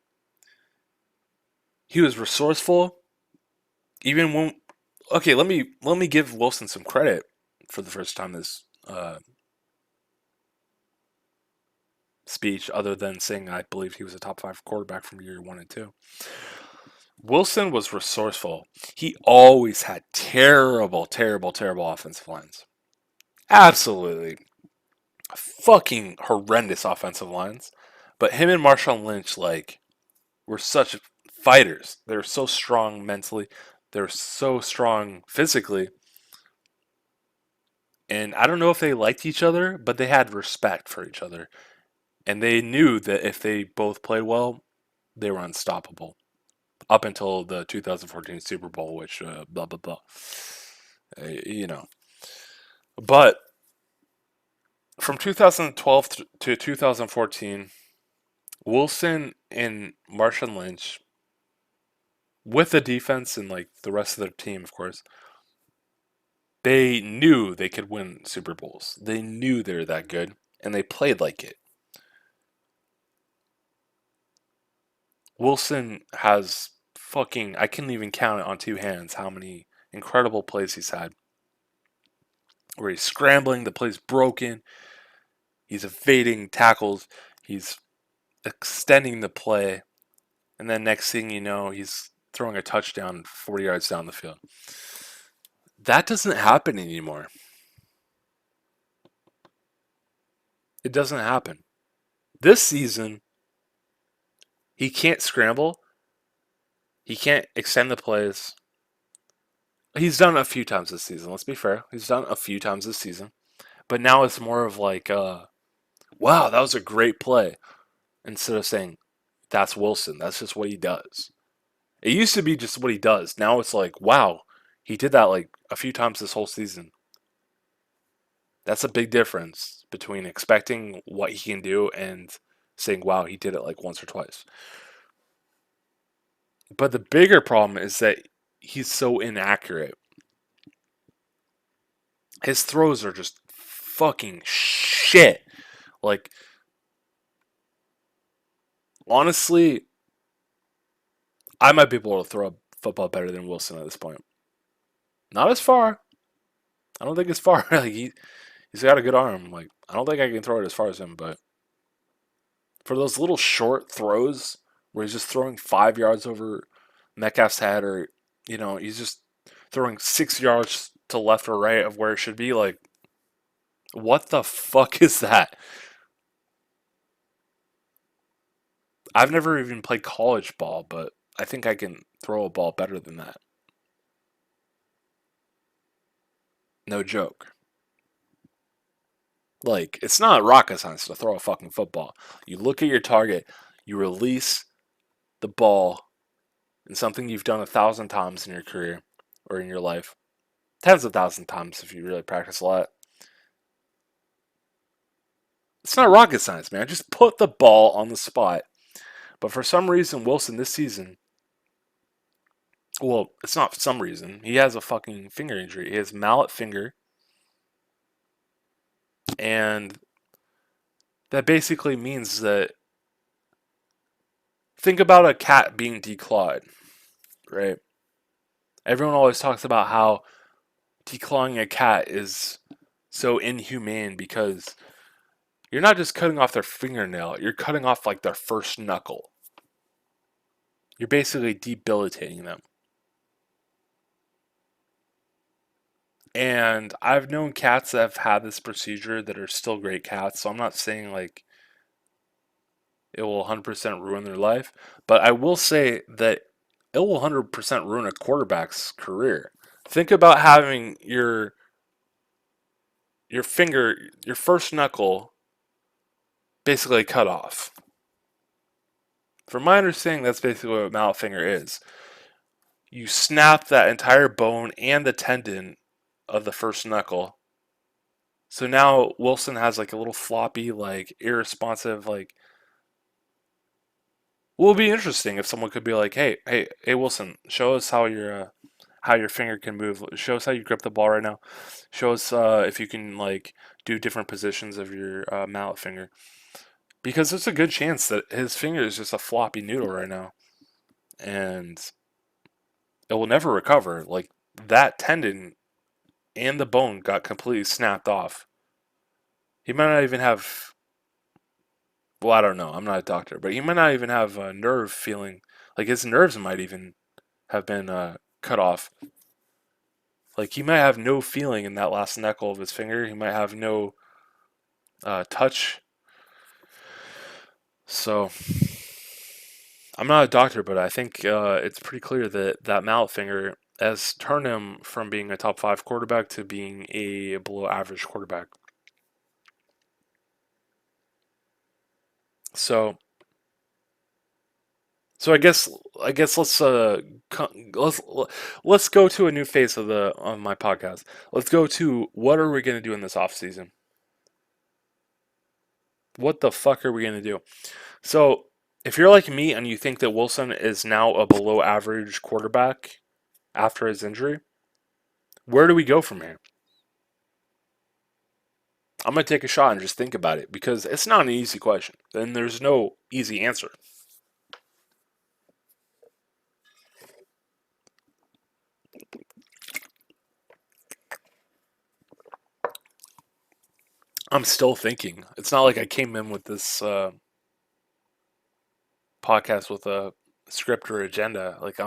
He was resourceful. Even when, okay, let me give Wilson some credit for the first time this speech, other than saying I believe he was a top 5 quarterback from year 1 and 2. Wilson was resourceful. He always had terrible, terrible, terrible offensive lines. Absolutely fucking horrendous offensive lines. But him and Marshawn Lynch, like, were such fighters. They were so strong mentally. They were so strong physically. And I don't know if they liked each other, but they had respect for each other. And they knew that if they both played well, they were unstoppable. Up until the 2014 Super Bowl, which blah, blah, blah. You know. But from 2012 to 2014, Wilson and Marshawn Lynch, with the defense and like the rest of their team, of course, they knew they could win Super Bowls. They knew they were that good, and they played like it. Wilson has fucking, I couldn't even count it on 2 hands how many incredible plays he's had. Where he's scrambling, the play's broken, he's evading tackles, he's extending the play, and then next thing you know, he's throwing a touchdown 40 yards down the field. That doesn't happen anymore. It doesn't happen. This season, he can't scramble. He can't extend the plays. He's done it a few times this season. Let's be fair. He's done it a few times this season. But now it's more of like, wow, that was a great play. Instead of saying, that's Wilson. That's just what he does. It used to be just what he does. Now it's like, wow, he did that like a few times this whole season. That's a big difference between expecting what he can do and saying, wow, he did it like once or twice. But the bigger problem is that he's so inaccurate. His throws are just fucking shit. Like, honestly, I might be able to throw a football better than Wilson at this point. Not as far. I don't think it's far. Like he's got a good arm. Like I don't think I can throw it as far as him, but for those little short throws where he's just throwing 5 yards over Metcalf's head, or he's just throwing 6 yards to left or right of where it should be. Like, what the fuck is that? I've never even played college ball, but I think I can throw a ball better than that. No joke. Like, it's not rocket science to throw a fucking football. You look at your target, you release the ball, and something you've done 1,000 times in your career or in your life, tens of thousands of times if you really practice a lot. It's not rocket science, man. Just put the ball on the spot. But for some reason, Wilson this season, well, it's not for some reason. He has a fucking finger injury. He has mallet finger. And that basically means that, think about a cat being declawed, right? Everyone always talks about how declawing a cat is so inhumane because you're not just cutting off their fingernail, you're cutting off like their first knuckle. You're basically debilitating them. And I've known cats that have had this procedure that are still great cats, so I'm not saying like it will 100% ruin their life, but I will say that it will 100% ruin a quarterback's career. Think about having your finger, your first knuckle, basically cut off. From my understanding, that's basically what mallet finger is. You snap that entire bone and the tendon of the first knuckle. So now Wilson has like a little floppy, like irresponsive, like. Well, it'll be interesting if someone could be like, hey, Wilson, show us how your finger can move. Show us how you grip the ball right now. Show us if you can like do different positions of your mallet finger. Because there's a good chance that his finger is just a floppy noodle right now. And it will never recover. Like, that tendon and the bone got completely snapped off. He might not even have. Well, I don't know. I'm not a doctor. But he might not even have a nerve feeling. Like, his nerves might even have been cut off. Like, he might have no feeling in that last knuckle of his finger. He might have no touch. So, I'm not a doctor, but I think it's pretty clear that that mallet finger has turned him from being a top 5 quarterback to being a below average quarterback. So I guess let's go to a new phase of my podcast. Let's go to what are we gonna do in this off season? What the fuck are we gonna do? So if you're like me and you think that Wilson is now a below average quarterback after his injury, where do we go from here? I'm gonna take a shot and just think about it because it's not an easy question, and there's no easy answer. I'm still thinking. It's not like I came in with this podcast with a script or agenda. Like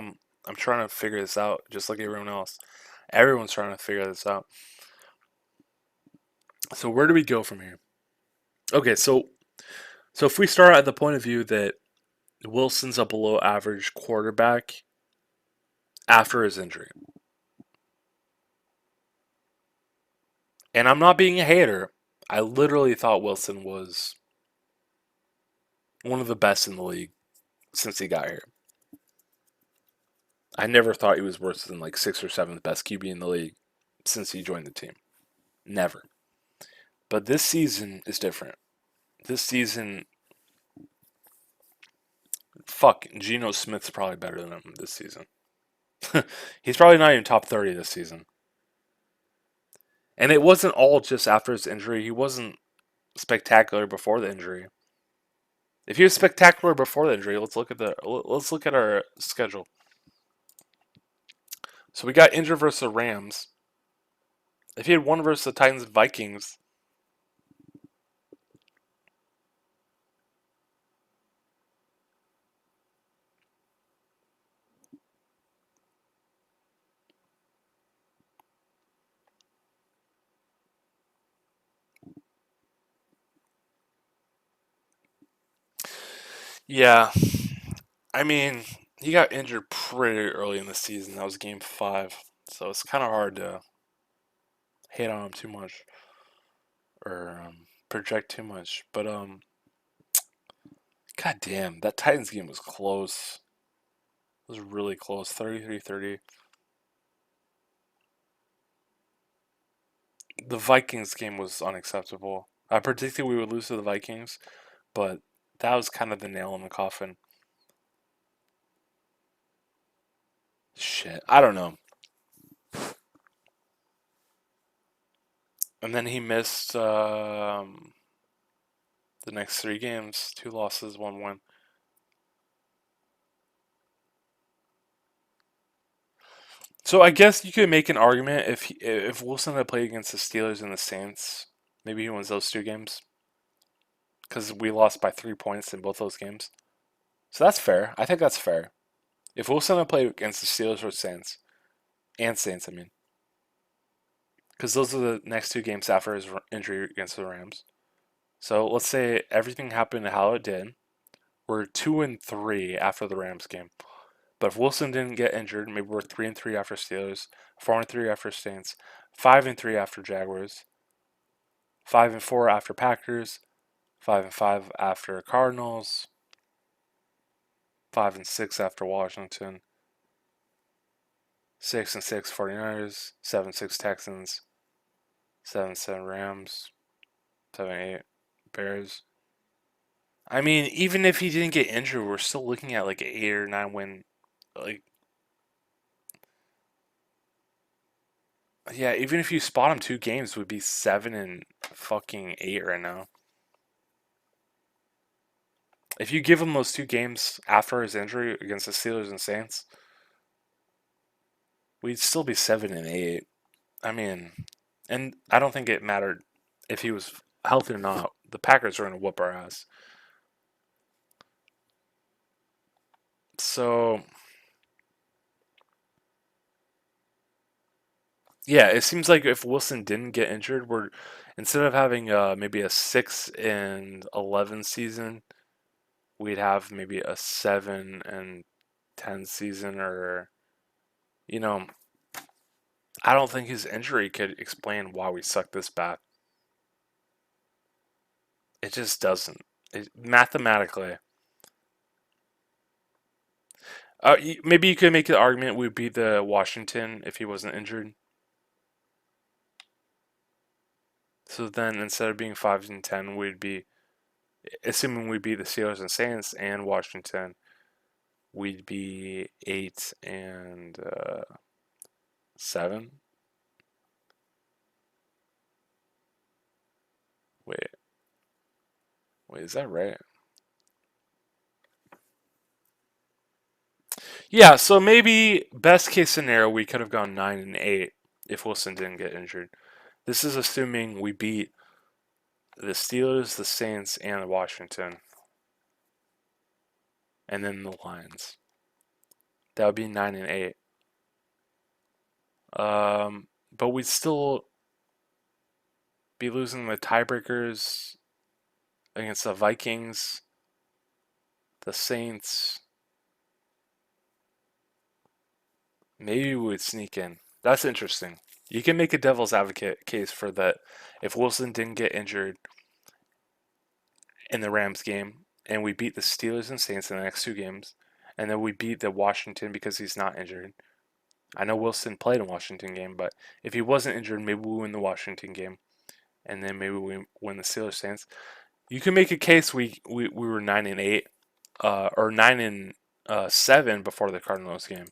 I'm trying to figure this out, just like everyone else. Everyone's trying to figure this out. So where do we go from here? Okay, so if we start at the point of view that Wilson's a below average quarterback after his injury, and I'm not being a hater, I literally thought Wilson was one of the best in the league since he got here. I never thought he was worse than like sixth or seventh best QB in the league since he joined the team. Never. But this season is different. This season, fuck, Geno Smith's probably better than him this season. He's probably not even top 30 this season. And it wasn't all just after his injury. He wasn't spectacular before the injury. If he was spectacular before the injury, let's look at our schedule. So we got injured versus the Rams. If he had won versus the Titans and Vikings, yeah, I mean, he got injured pretty early in the season. That was game 5. So it's kind of hard to hate on him too much or project too much. But god damn, that Titans game was close. It was really close. 33-30. The Vikings game was unacceptable. I predicted we would lose to the Vikings, but that was kind of the nail in the coffin. Shit, I don't know. And then he missed the next 3 games, 2 losses, 1 win. So I guess you could make an argument if Wilson had played against the Steelers and the Saints, maybe he wins those 2 games because we lost by 3 points in both those games. So that's fair. I think that's fair. If Wilson had played against the Steelers or Saints, I mean, because those are the next 2 games after his injury against the Rams. So let's say everything happened how it did. We're 2-3 after the Rams game. But if Wilson didn't get injured, maybe we're 3-3 after Steelers, 4-3 after Saints, 5-3 after Jaguars, 5-4 after Packers, 5-5 after Cardinals, 5-6 after Washington, 6-6 49ers, 7-6 Texans, 7-7 Rams, 7-8 Bears. I mean, even if he didn't get injured, we're still looking at like an 8 or 9 win. Like, yeah, even if you spot him 2 games, would be 7-8 right now. If you give him those 2 games after his injury against the Steelers and Saints, we'd still be 7-8. I mean, and I don't think it mattered if he was healthy or not. The Packers are going to whoop our ass. So, yeah, it seems like if Wilson didn't get injured, we're instead of having maybe a 6-11 season, we'd have maybe a 7-10 season, or you know, I don't think his injury could explain why we suck this bad. It just doesn't. Mathematically. Maybe you could make the argument we beat the Washington if he wasn't injured. So then instead of being 5-10, we'd be, assuming we beat the Steelers and Saints and Washington, we'd be 8-7. Wait, wait, is that right? Yeah, so maybe best case scenario, we could have gone 9-8 if Wilson didn't get injured. This is assuming we beat the Steelers, the Saints, and Washington, and then the Lions. That would be 9-8. But we'd still be losing the tiebreakers against the Vikings, the Saints. Maybe we would sneak in. That's interesting. You can make a devil's advocate case for that. If Wilson didn't get injured in the Rams game, and we beat the Steelers and Saints in the next two games, and then we beat the Washington because he's not injured. I know Wilson played in Washington game, but if he wasn't injured, maybe we win the Washington game, and then maybe we win the Steelers Saints. You can make a case we were 9-8, or 9-7 before the Cardinals game,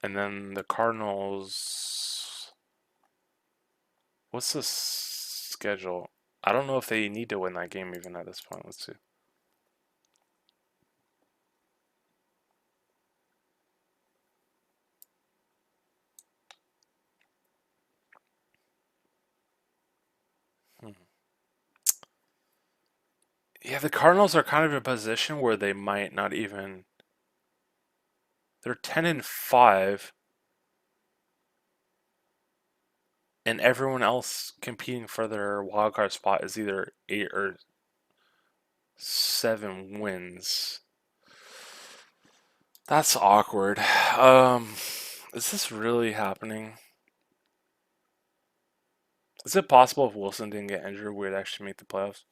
and then the Cardinals. What's the schedule? I don't know if they need to win that game even at this point. Let's see. Yeah, the Cardinals are kind of in a position where they might not even. They're 10-5, and everyone else competing for their wild card spot is either 8 or 7 wins. That's awkward. Is this really happening? Is it possible if Wilson didn't get injured, we'd actually make the playoffs?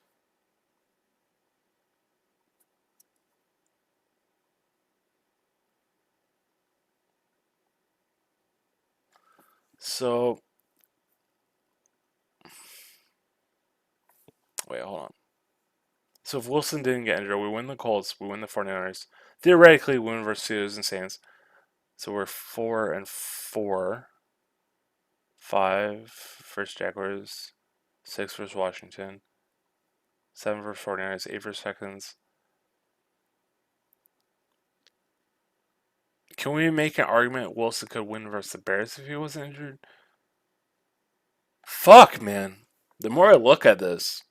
So, wait, hold on. So if Wilson didn't get injured, we win the Colts, we win the 49ers. Theoretically, we win versus Steelers and Saints. So we're 4-4. 5 versus Jaguars. 6 versus Washington. 7 versus 49ers. 8 versus Texans. Can we make an argument Wilson could win versus the Bears if he wasn't injured? Fuck, man. The more I look at this,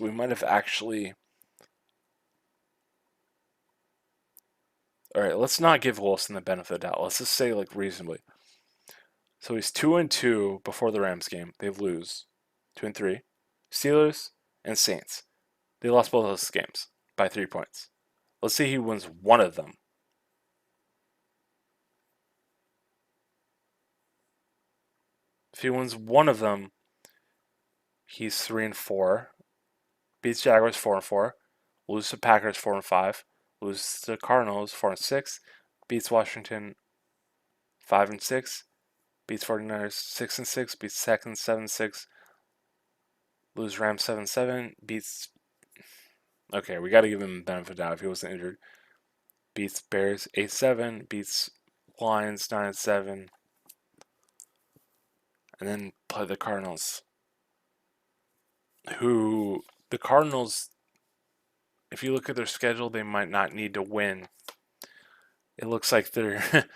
we might have actually. All right, let's not give Wilson the benefit of the doubt. Let's just say, like, reasonably. So he's 2-2 before the Rams game. They lose 2-3. Steelers and Saints. They lost both those games by 3 points. Let's say he wins one of them. If he wins one of them, he's 3-4. Beats Jaguars 4-4. Loses to Packers 4-5. Loses to Cardinals 4-6. Beats Washington 5-6. Beats 49ers 6-6. Beats Texans 7-6. Lose Rams 7-7. Beats. Okay, we got to give him the benefit of the doubt if he wasn't injured. Beats Bears 8-7. Beats Lions 9-7. And then play the Cardinals. Who, the Cardinals, if you look at their schedule, they might not need to win. It looks like they're.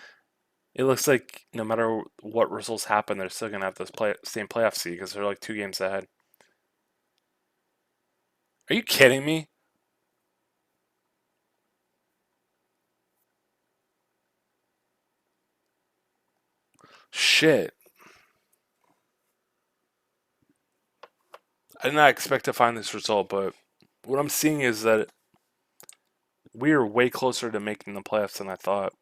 It looks like no matter what results happen, they're still gonna have this same playoff seed because they're like 2 games ahead. Are you kidding me? Shit. I did not expect to find this result, but what I'm seeing is that we are way closer to making the playoffs than I thought.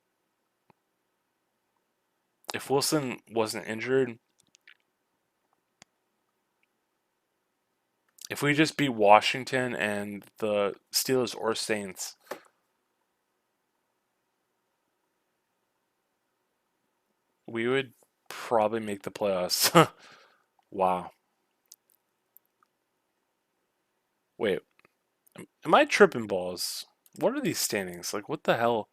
If Wilson wasn't injured, if we just beat Washington and the Steelers or Saints, we would probably make the playoffs. Wow. Wait, am I tripping balls? What are these standings? Like, what the hell?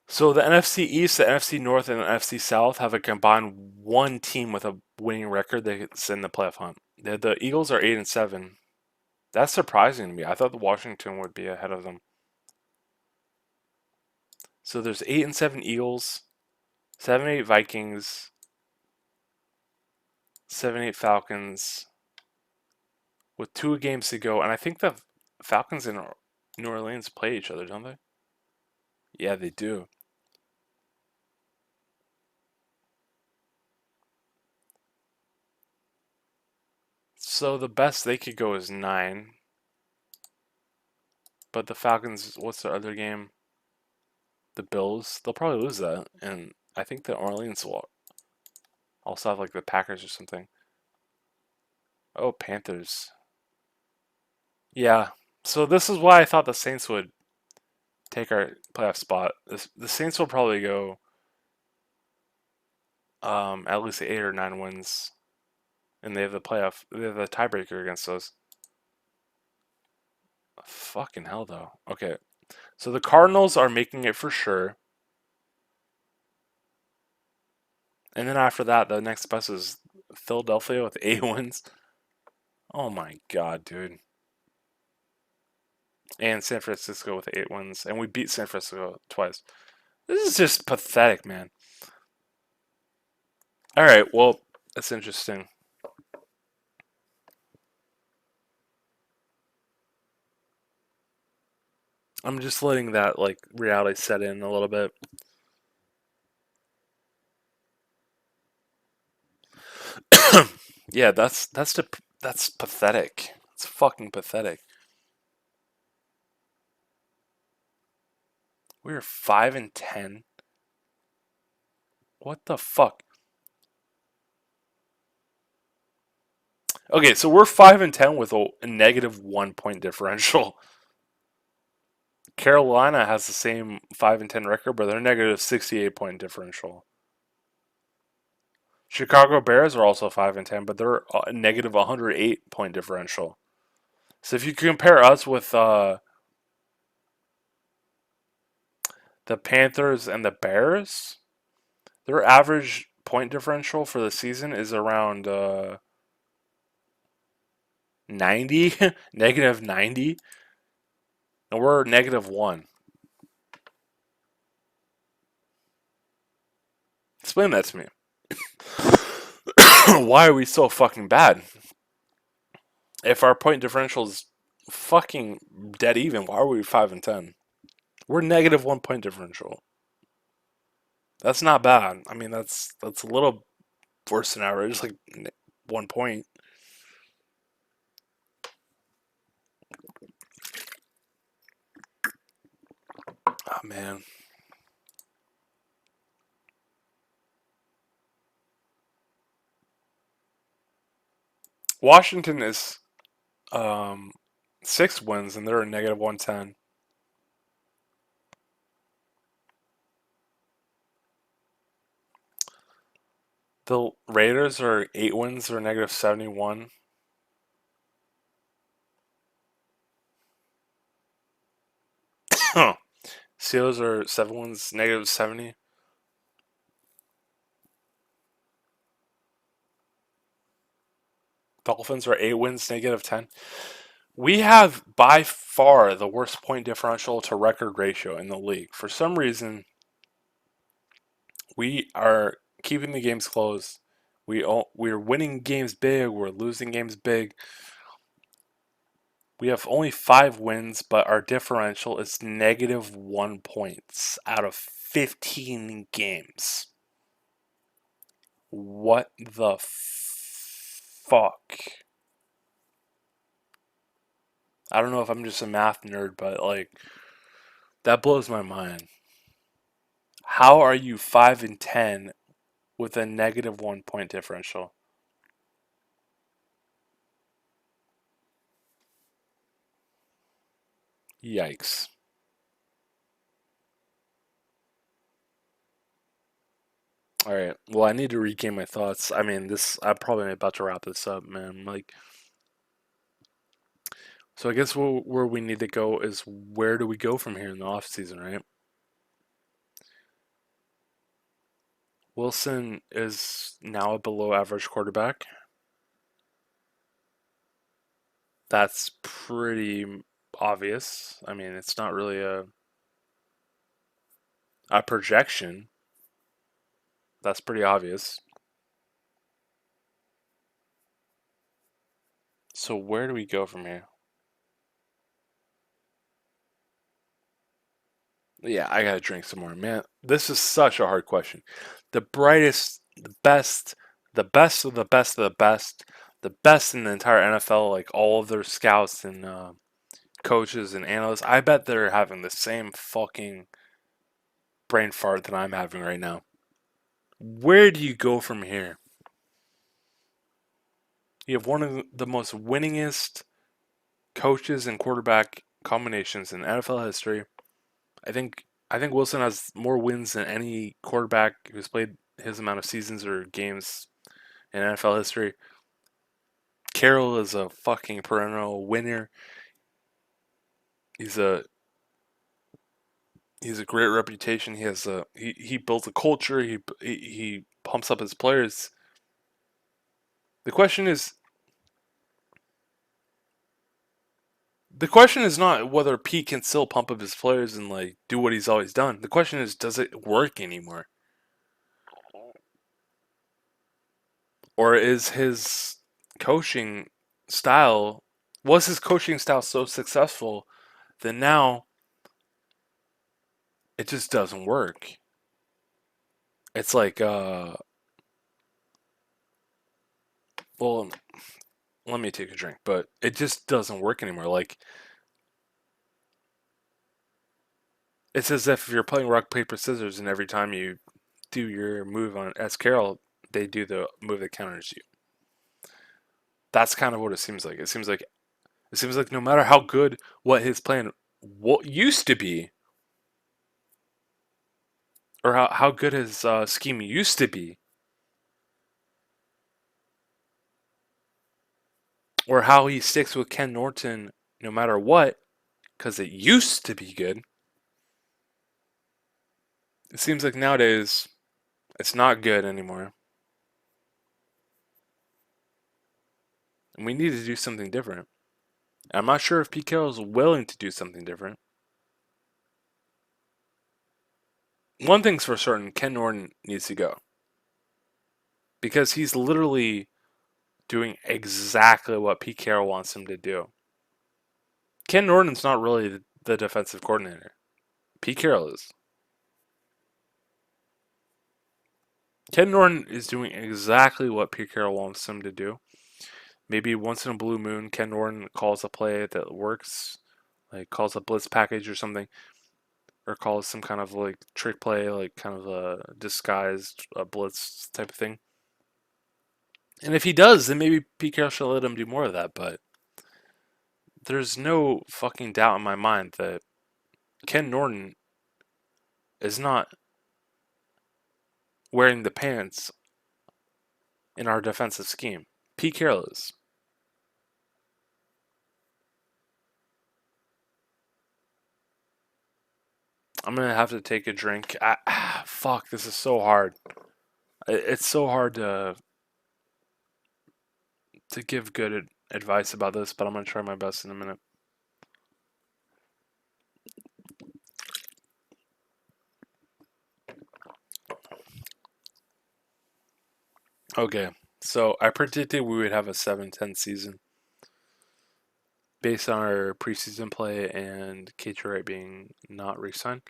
So the NFC East, the NFC North, and the NFC South have a combined one team with a winning record that's in the playoff hunt. The Eagles are 8-7. That's surprising to me. I thought the Washington would be ahead of them. So there's 8-7 Eagles, 7-8 Vikings, 7-8 Falcons, with 2 games to go. And I think the Falcons and New Orleans play each other, don't they? Yeah, they do. So the best they could go is 9. But the Falcons, what's their other game? The Bills. They'll probably lose that. And I think the Orleans will also have like the Packers or something. Oh, Panthers. Yeah. So this is why I thought the Saints would take our playoff spot. The Saints will probably go at least 8 or 9 wins, and they have the playoff. They have the tiebreaker against us. Fucking hell, though. Okay, so the Cardinals are making it for sure, and then after that, the next best is Philadelphia with 8 wins. Oh my god, dude. And San Francisco with 8 wins, and we beat San Francisco twice. This is just pathetic, man. All right, well, that's interesting. I'm just letting that like reality set in a little bit. Yeah, that's pathetic. It's fucking pathetic. We're 5-10. What the fuck? Okay, so we're 5-10 with a negative 1 point differential. Carolina has the same 5-10 record, but they're negative 68 point differential. Chicago Bears are also 5-10, but they're a negative 108 point differential. So if you compare us with the Panthers and the Bears, their average point differential for the season is around 90, negative 90, and we're negative 1. Explain that to me. Why are we so fucking bad? If our point differential is fucking dead even, why are we 5-10? We're negative 1 point differential. That's not bad. I mean, that's a little worse than average, like 1 point. Oh man, Washington is um 6 wins and they're a negative 110. The Raiders are 8 wins, they're negative 71. Seals are 7 wins, negative 70. Dolphins are 8 wins, negative 10. We have by far the worst point differential to record ratio in the league. For some reason, we are keeping the games close. We're winning games big. We're losing games big. We have only 5 wins, but our differential is negative 1 points out of 15 games. What the fuck? I don't know if I'm just a math nerd, but like that blows my mind. How are you 5-10 with a negative 1 point differential? Yikes. All right. Well, I need to regain my thoughts. I mean, I'm probably about to wrap this up, man. Like, so I guess where we need to go is where do we go from here in the off season, right? Wilson is now a below average quarterback. That's pretty obvious. I mean, it's not really a projection. That's pretty obvious. So where do we go from here? Yeah, I gotta drink some more. Man, this is such a hard question. The brightest, the best, the best of the best of the best in the entire NFL, like all of their scouts and coaches and analysts, I bet they're having the same fucking brain fart that I'm having right now. Where do you go from here? You have one of the most winningest coaches and quarterback combinations in NFL history. I think Wilson has more wins than any quarterback who's played his amount of seasons or games in NFL history. Carroll is a fucking perennial winner. He's a he's a great reputation. He built a culture. He pumps up his players. The question is the question is not whether Pete can still pump up his players and like do what he's always done. The question is, does it work anymore? Or is his coaching style was his coaching style so successful that now it just doesn't work? It's like well, let me take a drink, but it just doesn't work anymore. Like it's as if you're playing rock paper scissors and every time you do your move on as Carroll, they do the move that counters you. That's kind of what it seems like. It seems like no matter how good what his plan what used to be, or how good his scheme used to be, or how he sticks with Ken Norton no matter what, because it used to be good. It seems like nowadays it's not good anymore. And we need to do something different. I'm not sure if Pete Carroll is willing to do something different. One thing's for certain, Ken Norton needs to go. Because he's literally doing exactly what Pete Carroll wants him to do. Ken Norton's not really the defensive coordinator. Pete Carroll is. Ken Norton is doing exactly what Pete Carroll wants him to do. Maybe once in a blue moon, Ken Norton calls a play that works, like calls a blitz package or something, or calls some kind of like trick play, like kind of a disguised blitz type of thing. And if he does, then maybe Pete Carroll should let him do more of that. But there's no fucking doubt in my mind that Ken Norton is not wearing the pants in our defensive scheme. Pete Carroll is. I'm gonna have to take a drink. Fuck, this is so hard. It's so hard to give good advice about this, but I'm gonna try my best in a minute. Okay, so I predicted we would have a 7-10 season based on our preseason play and Wright being not re-signed.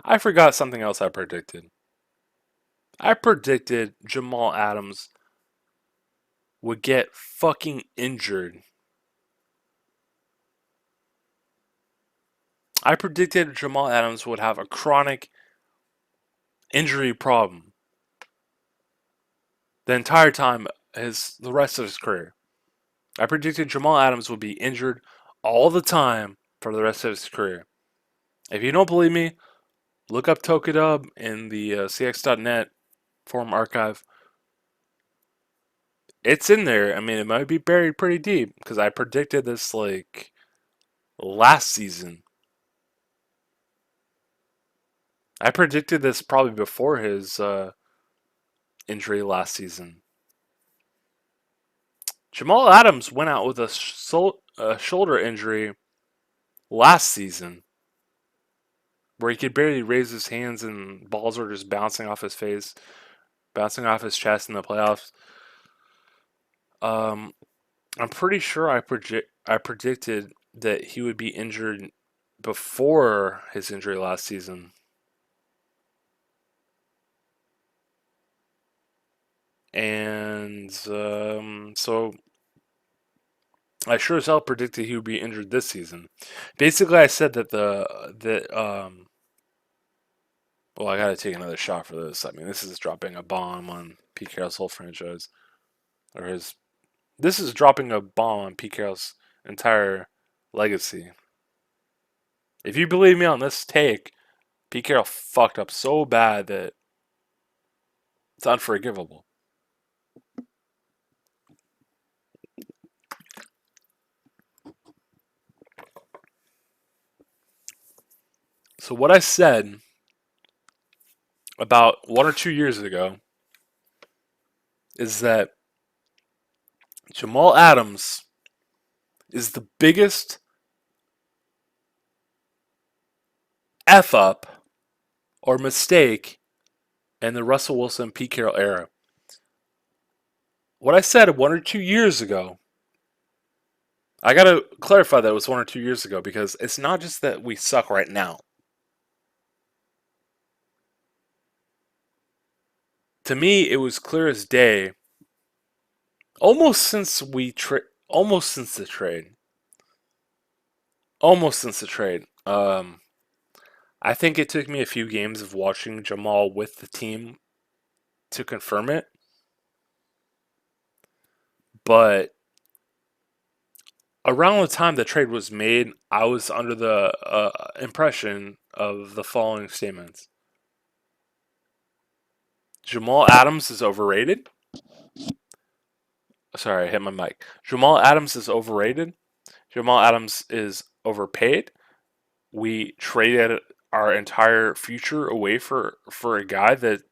I forgot something else I predicted. I predicted Jamal Adams would get fucking injured. I predicted Jamal Adams would have a chronic injury problem the entire time, the rest of his career. I predicted Jamal Adams would be injured all the time for the rest of his career. If you don't believe me, look up Tokadub in the CX.net forum archive. It's in there. I mean, it might be buried pretty deep because I predicted this like last season. I predicted this probably before his injury last season. Jamal Adams went out with a shoulder injury last season where he could barely raise his hands and balls were just bouncing off his face, bouncing off his chest in the playoffs. Um, I'm pretty sure I predicted that he would be injured before his injury last season. And so I sure as hell predicted he would be injured this season. Basically, I said that well, I got to take another shot for this. I mean, this is dropping a bomb on Pete Carroll's whole franchise, or his. This is dropping a bomb on Pete Carroll's entire legacy. If you believe me on this take, Pete Carroll fucked up so bad that it's unforgivable. So what I said about 1 or 2 years ago is that Jamal Adams is the biggest F up or mistake in the Russell Wilson Pete Carroll era. What I said 1 or 2 years ago, I gotta clarify that it was 1 or 2 years ago because it's not just that we suck right now. To me, it was clear as day. Almost since the trade. Almost since the trade. I think it took me a few games of watching Jamal with the team to confirm it. But around the time the trade was made, I was under the impression of the following statements. Jamal Adams is overrated. Sorry, I hit my mic. Jamal Adams is overrated. Jamal Adams is overpaid. We traded our entire future away for a guy that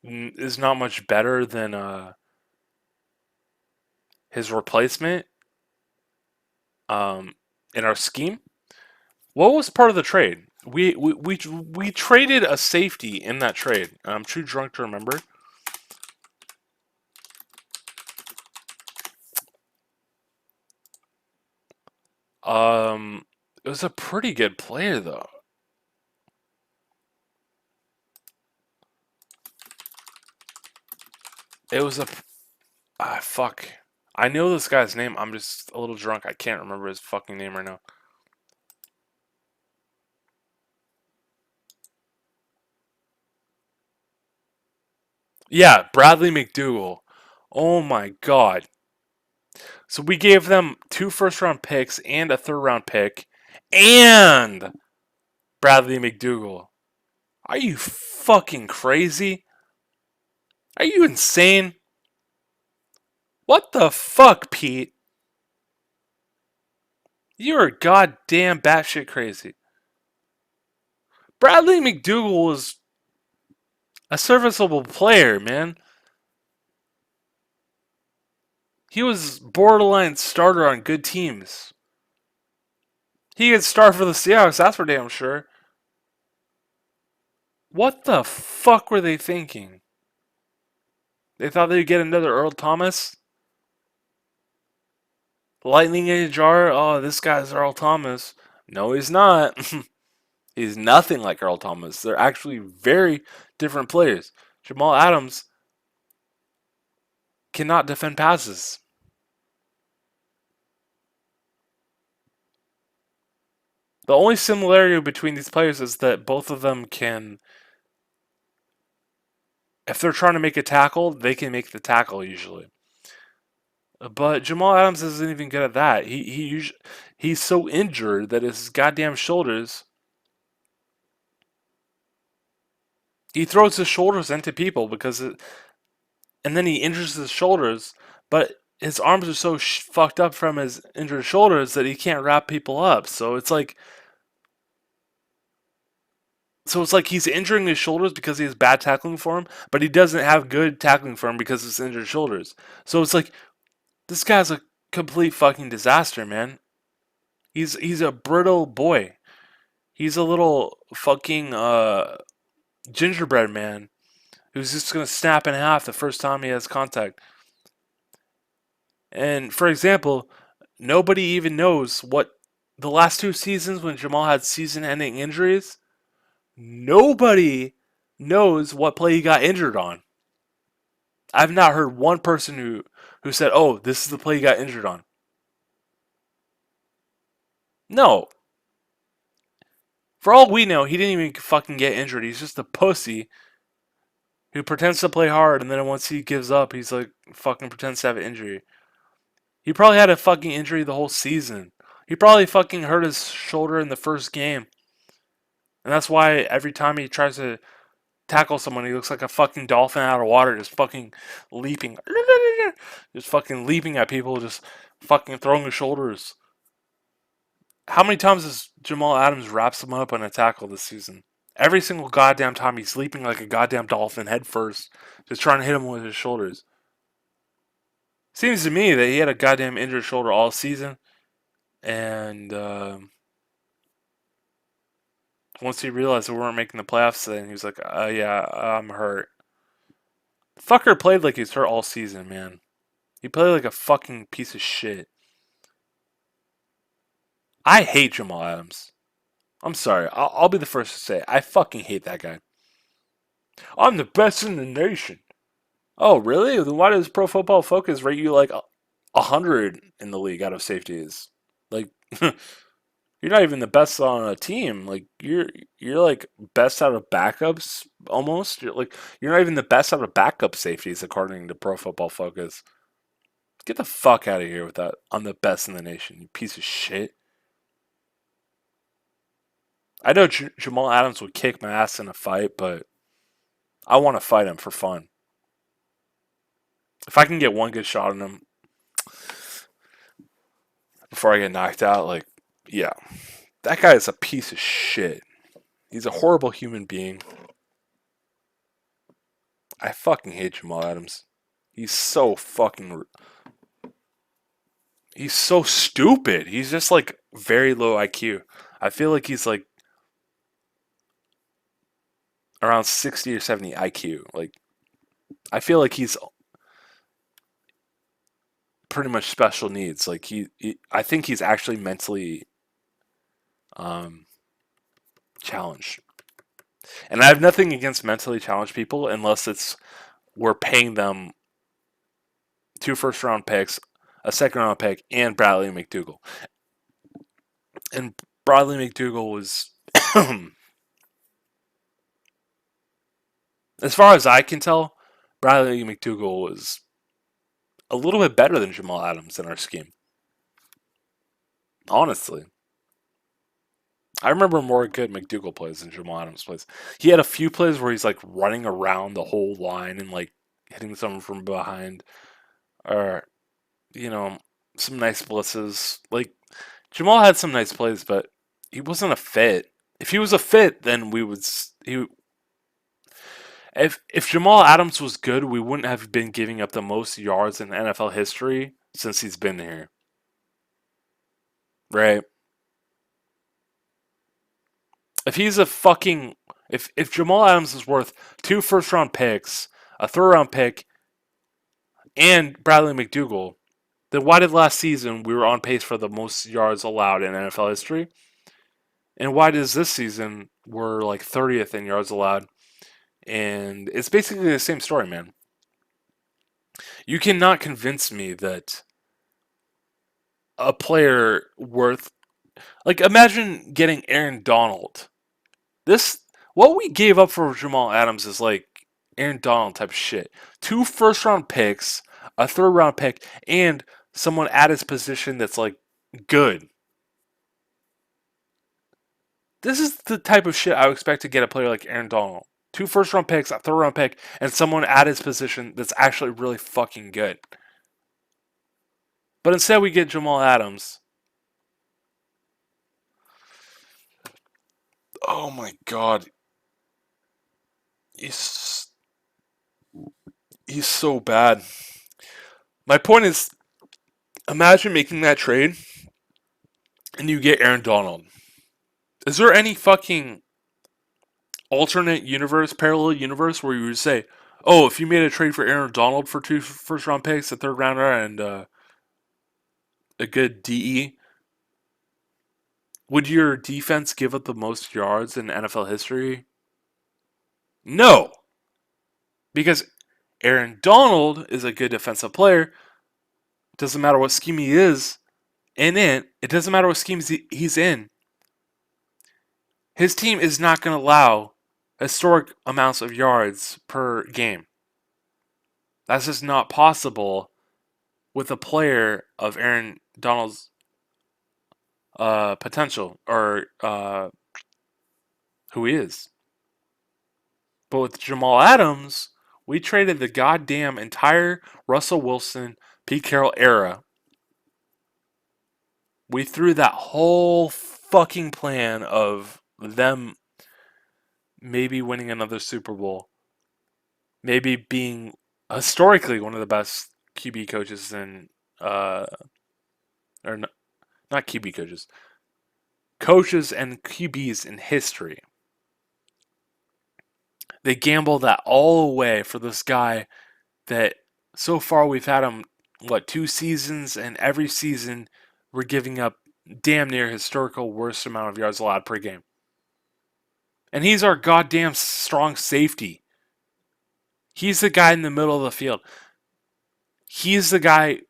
is not much better than his replacement in our scheme. What was part of the trade? We traded a safety in that trade. I'm too drunk to remember. It was a pretty good player though. It was a fuck. I know this guy's name. I'm just a little drunk. I can't remember his fucking name right now. Yeah, Bradley McDougall. Oh my god. So we gave them 2 first-round picks and a third-round pick and Bradley McDougall. Are you fucking crazy? Are you insane? What the fuck, Pete? You're goddamn batshit crazy. Bradley McDougall was a serviceable player, man. He was borderline starter on good teams. He could start for the Seahawks, that's for damn sure. What the fuck were they thinking? They thought they'd get another Earl Thomas? Lightning in a jar? Oh, this guy's Earl Thomas. No, he's not. He's nothing like Earl Thomas. They're actually very different players. Jamal Adams cannot defend passes. The only similarity between these players is that both of them can, if they're trying to make a tackle, they can make the tackle usually. But Jamal Adams isn't even good at that. He's so injured that his goddamn shoulders. He throws his shoulders into people and then he injures his shoulders. But his arms are so fucked up from his injured shoulders that he can't wrap people up. So it's like So it's like he's injuring his shoulders because he has bad tackling form, but he doesn't have good tackling form because of his injured shoulders. So it's like this guy's a complete fucking disaster, man. He's a brittle boy. He's a little fucking gingerbread man who's just gonna snap in half the first time he has contact. And for example, nobody even knows what the last 2 seasons when Jamal had season-ending injuries. Nobody knows what play he got injured on. I've not heard one person who said, "Oh, this is the play he got injured on." No. For all we know, he didn't even fucking get injured. He's just a pussy who pretends to play hard, and then once he gives up, he's like fucking pretends to have an injury. He probably had a fucking injury the whole season. He probably fucking hurt his shoulder in the first game. And that's why every time he tries to tackle someone, he looks like a fucking dolphin out of water, just fucking leaping. Just fucking leaping at people, just fucking throwing his shoulders. How many times has Jamal Adams wrapped someone up on a tackle this season? Every single goddamn time he's leaping like a goddamn dolphin head first, just trying to hit him with his shoulders. Seems to me that he had a goddamn injured shoulder all season, and once he realized that we weren't making the playoffs, then he was like, yeah, I'm hurt. Fucker played like he's hurt all season, man. He played like a fucking piece of shit. I hate Jamal Adams. I'm sorry. I'll be the first to say it. I fucking hate that guy. I'm the best in the nation. Oh, really? Then why does Pro Football Focus rate you like 100 in the league out of safeties? Like, you're not even the best on a team. Like, you're like best out of backups almost. You're not even the best out of backup safeties according to Pro Football Focus. Get the fuck out of here with that. I'm the best in the nation, you piece of shit. I know Jamal Adams would kick my ass in a fight, but I want to fight him for fun. If I can get one good shot on him before I get knocked out, like, yeah. That guy is a piece of shit. He's a horrible human being. I fucking hate Jamal Adams. He's so fucking... He's so stupid. He's just, like, very low IQ. I feel like he's, like, around 60 or 70 IQ. Like, I feel like he's pretty much special needs. Like, I think he's actually mentally challenged. And I have nothing against mentally challenged people unless it's we're paying them 2 first-round picks, a second-round pick, and Bradley McDougall. And Bradley McDougall was, as far as I can tell, Bradley McDougall was a little bit better than Jamal Adams in our scheme. Honestly. I remember more good McDougall plays than Jamal Adams plays. He had a few plays where he's like running around the whole line and like hitting someone from behind, or some nice blitzes. Like Jamal had some nice plays, but he wasn't a fit. If he was a fit, then we would. If Jamal Adams was good, we wouldn't have been giving up the most yards in NFL history since he's been here. Right? If he's a fucking if Jamal Adams is worth 2 first-round picks, a third-round pick, and Bradley McDougall, then why did last season we were on pace for the most yards allowed in NFL history? And why does this season we're like 30th in yards allowed? And it's basically the same story, man. You cannot convince me that a player worth, like, imagine getting Aaron Donald. What we gave up for Jamal Adams is like Aaron Donald type of shit. 2 first-round picks, a third-round pick, and someone at his position that's like good. This is the type of shit I would expect to get a player like Aaron Donald. 2 first-round picks, a third-round pick, and someone at his position that's actually really fucking good. But instead we get Jamal Adams. Oh my god. He's he's so bad. My point is, imagine making that trade and you get Aaron Donald. Is there any fucking alternate universe, parallel universe where you would say, oh, if you made a trade for Aaron Donald for 2 first round picks, a third rounder, and a good DE, would your defense give up the most yards in NFL history? No, because Aaron Donald is a good defensive player. Doesn't matter what scheme he is in it. It doesn't matter what schemes he's in. His team is not going to allow historic amounts of yards per game. That's just not possible with a player of Aaron Donald's potential, or who he is. But with Jamal Adams, we traded the goddamn entire Russell Wilson, Pete Carroll era. We threw that whole fucking plan of them maybe winning another Super Bowl, maybe being historically one of the best QB coaches in, or not QB coaches, coaches and QBs in history. They gambled that all away for this guy that so far we've had him, 2 seasons, and every season we're giving up damn near historical worst amount of yards allowed per game. And he's our goddamn strong safety. He's the guy in the middle of the field. He's the guy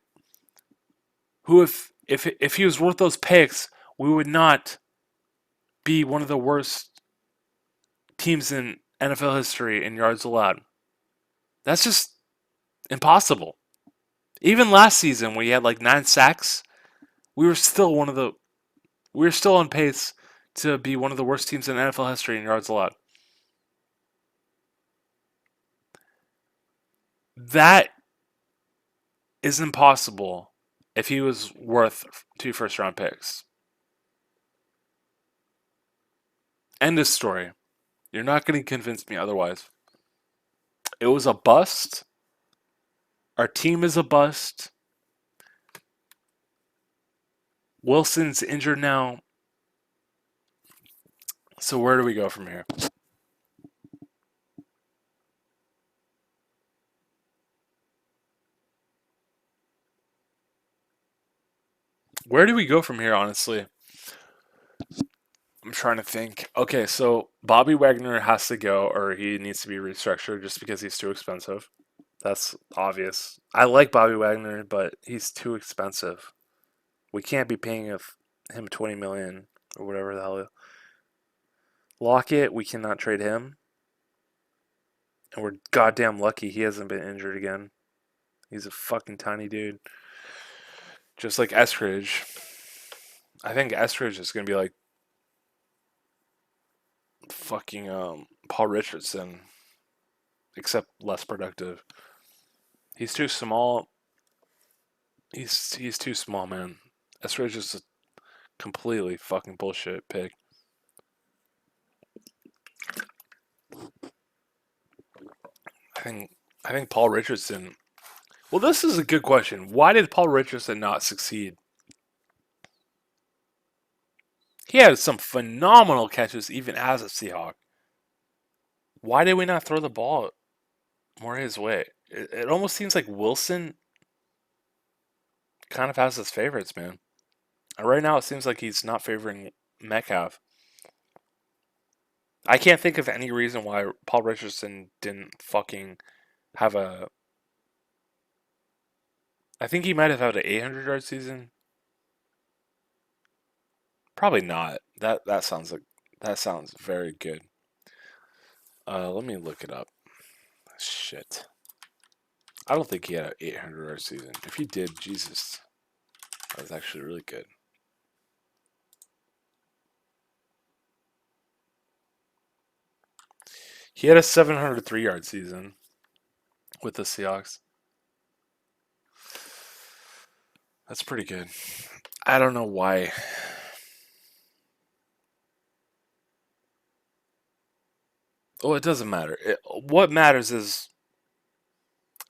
who, if he was worth those picks, we would not be one of the worst teams in NFL history in yards allowed. That's just impossible. Even last season, when he had 9 sacks, we were still on pace to be one of the worst teams in NFL history in yards allowed. That is impossible if he was worth 2 first round picks. End of story. You're not going to convince me otherwise. It was a bust. Our team is a bust. Wilson's injured now. So where do we go from here? Where do we go from here, honestly? I'm trying to think. Okay, so Bobby Wagner has to go, or he needs to be restructured just because he's too expensive. That's obvious. I like Bobby Wagner, but he's too expensive. We can't be paying him $20 million or whatever the hell. Lockett, we cannot trade him. And we're goddamn lucky he hasn't been injured again. He's a fucking tiny dude. Just like Eskridge. I think Eskridge is going to be like fucking Paul Richardson, except less productive. He's too small. He's too small, man. Eskridge is a completely fucking bullshit pick. I think Paul Richardson. Well, this is a good question. Why did Paul Richardson not succeed? He had some phenomenal catches even as a Seahawk. Why did we not throw the ball more his way? It almost seems like Wilson kind of has his favorites, man. And right now it seems like he's not favoring Metcalf. I can't think of any reason why Paul Richardson didn't fucking have a... I think he might have had an 800-yard season. Probably not. That sounds very good. Let me look it up. Shit. I don't think he had an 800-yard season. If he did, Jesus, that was actually really good. He had a 703-yard season with the Seahawks. That's pretty good. I don't know why. Oh, it doesn't matter. What matters is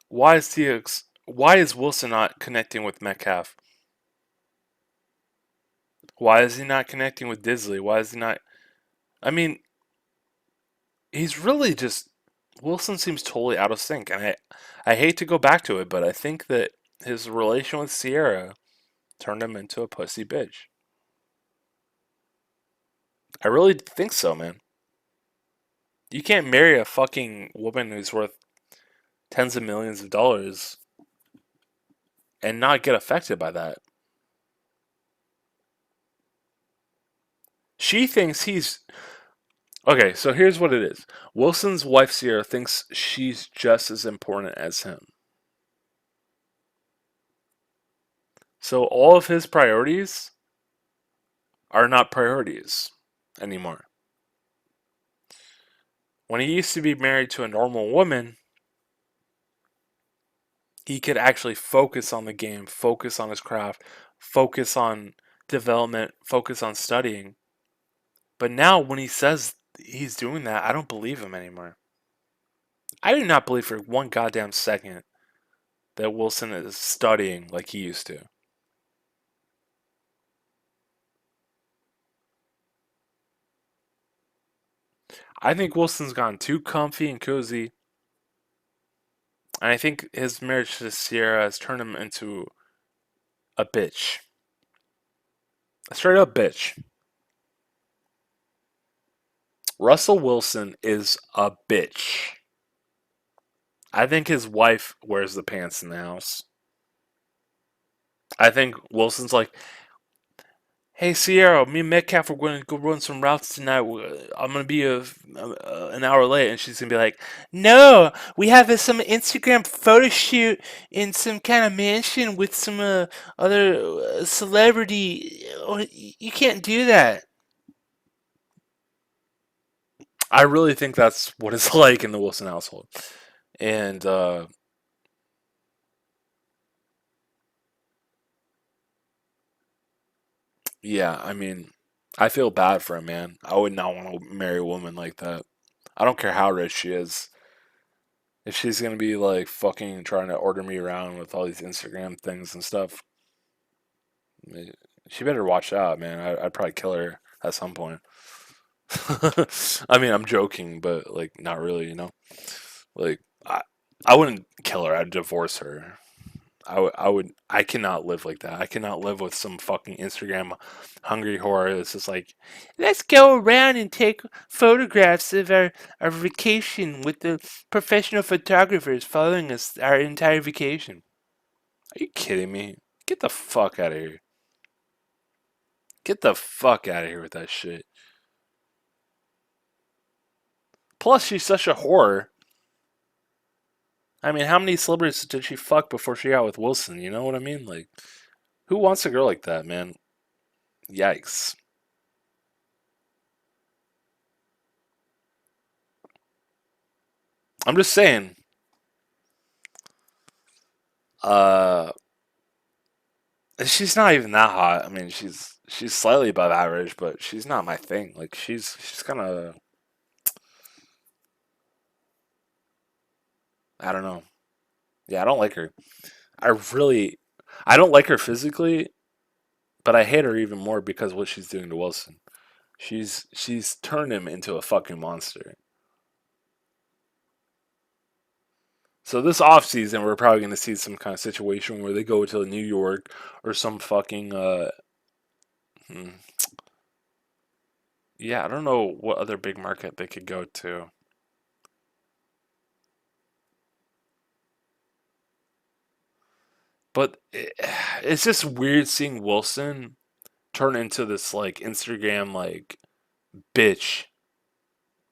why is Wilson not connecting with Metcalf? Why is he not connecting with Disley? Why is he not? I mean, he's really just Wilson seems totally out of sync, and I hate to go back to it, but I think that his relation with Sierra turned him into a pussy bitch. I really think so, man. You can't marry a fucking woman who's worth tens of millions of dollars and not get affected by that. She thinks he's okay. So here's what it is: Wilson's wife Sierra thinks she's just as important as him. So all of his priorities are not priorities anymore. When he used to be married to a normal woman, he could actually focus on the game, focus on his craft, focus on development, focus on studying. But now, when he says he's doing that, I don't believe him anymore. I do not believe for one goddamn second that Wilson is studying like he used to. I think Wilson's gotten too comfy and cozy. And I think his marriage to Sierra has turned him into a bitch. A straight up bitch. Russell Wilson is a bitch. I think his wife wears the pants in the house. I think Wilson's like, hey Sierra, me and Metcalf are going to go run some routes tonight. I'm going to be an hour late. And she's going to be like, no, we have some Instagram photo shoot in some kind of mansion with some other celebrity. Oh, you can't do that. I really think that's what it's like in the Wilson household. And yeah, I mean, I feel bad for him, man. I would not want to marry a woman like that. I don't care how rich she is. If she's gonna be like fucking trying to order me around with all these Instagram things and stuff, eh, she better watch out, man. I'd probably kill her at some point. I mean, I'm joking, but like, not really, you know. Like, I wouldn't kill her. I'd divorce her. I cannot live like that. I cannot live with some fucking Instagram hungry whore that's just like, let's go around and take photographs of our vacation with the professional photographers following us our entire vacation. Are you kidding me? Get the fuck out of here. Get the fuck out of here with that shit. Plus, she's such a whore. I mean, how many celebrities did she fuck before she got with Wilson? You know what I mean? Like, who wants a girl like that, man? Yikes. I'm just saying. Uh, she's not even that hot. I mean, she's slightly above average, but she's not my thing. Like, she's kind of, I don't know. Yeah, I don't like her. I really, I don't like her physically, but I hate her even more because of what she's doing to Wilson. She's turned him into a fucking monster. So this off season, we're probably going to see some kind of situation where they go to New York or some fucking hmm, yeah, I don't know what other big market they could go to. But it's just weird seeing Wilson turn into this like Instagram like bitch.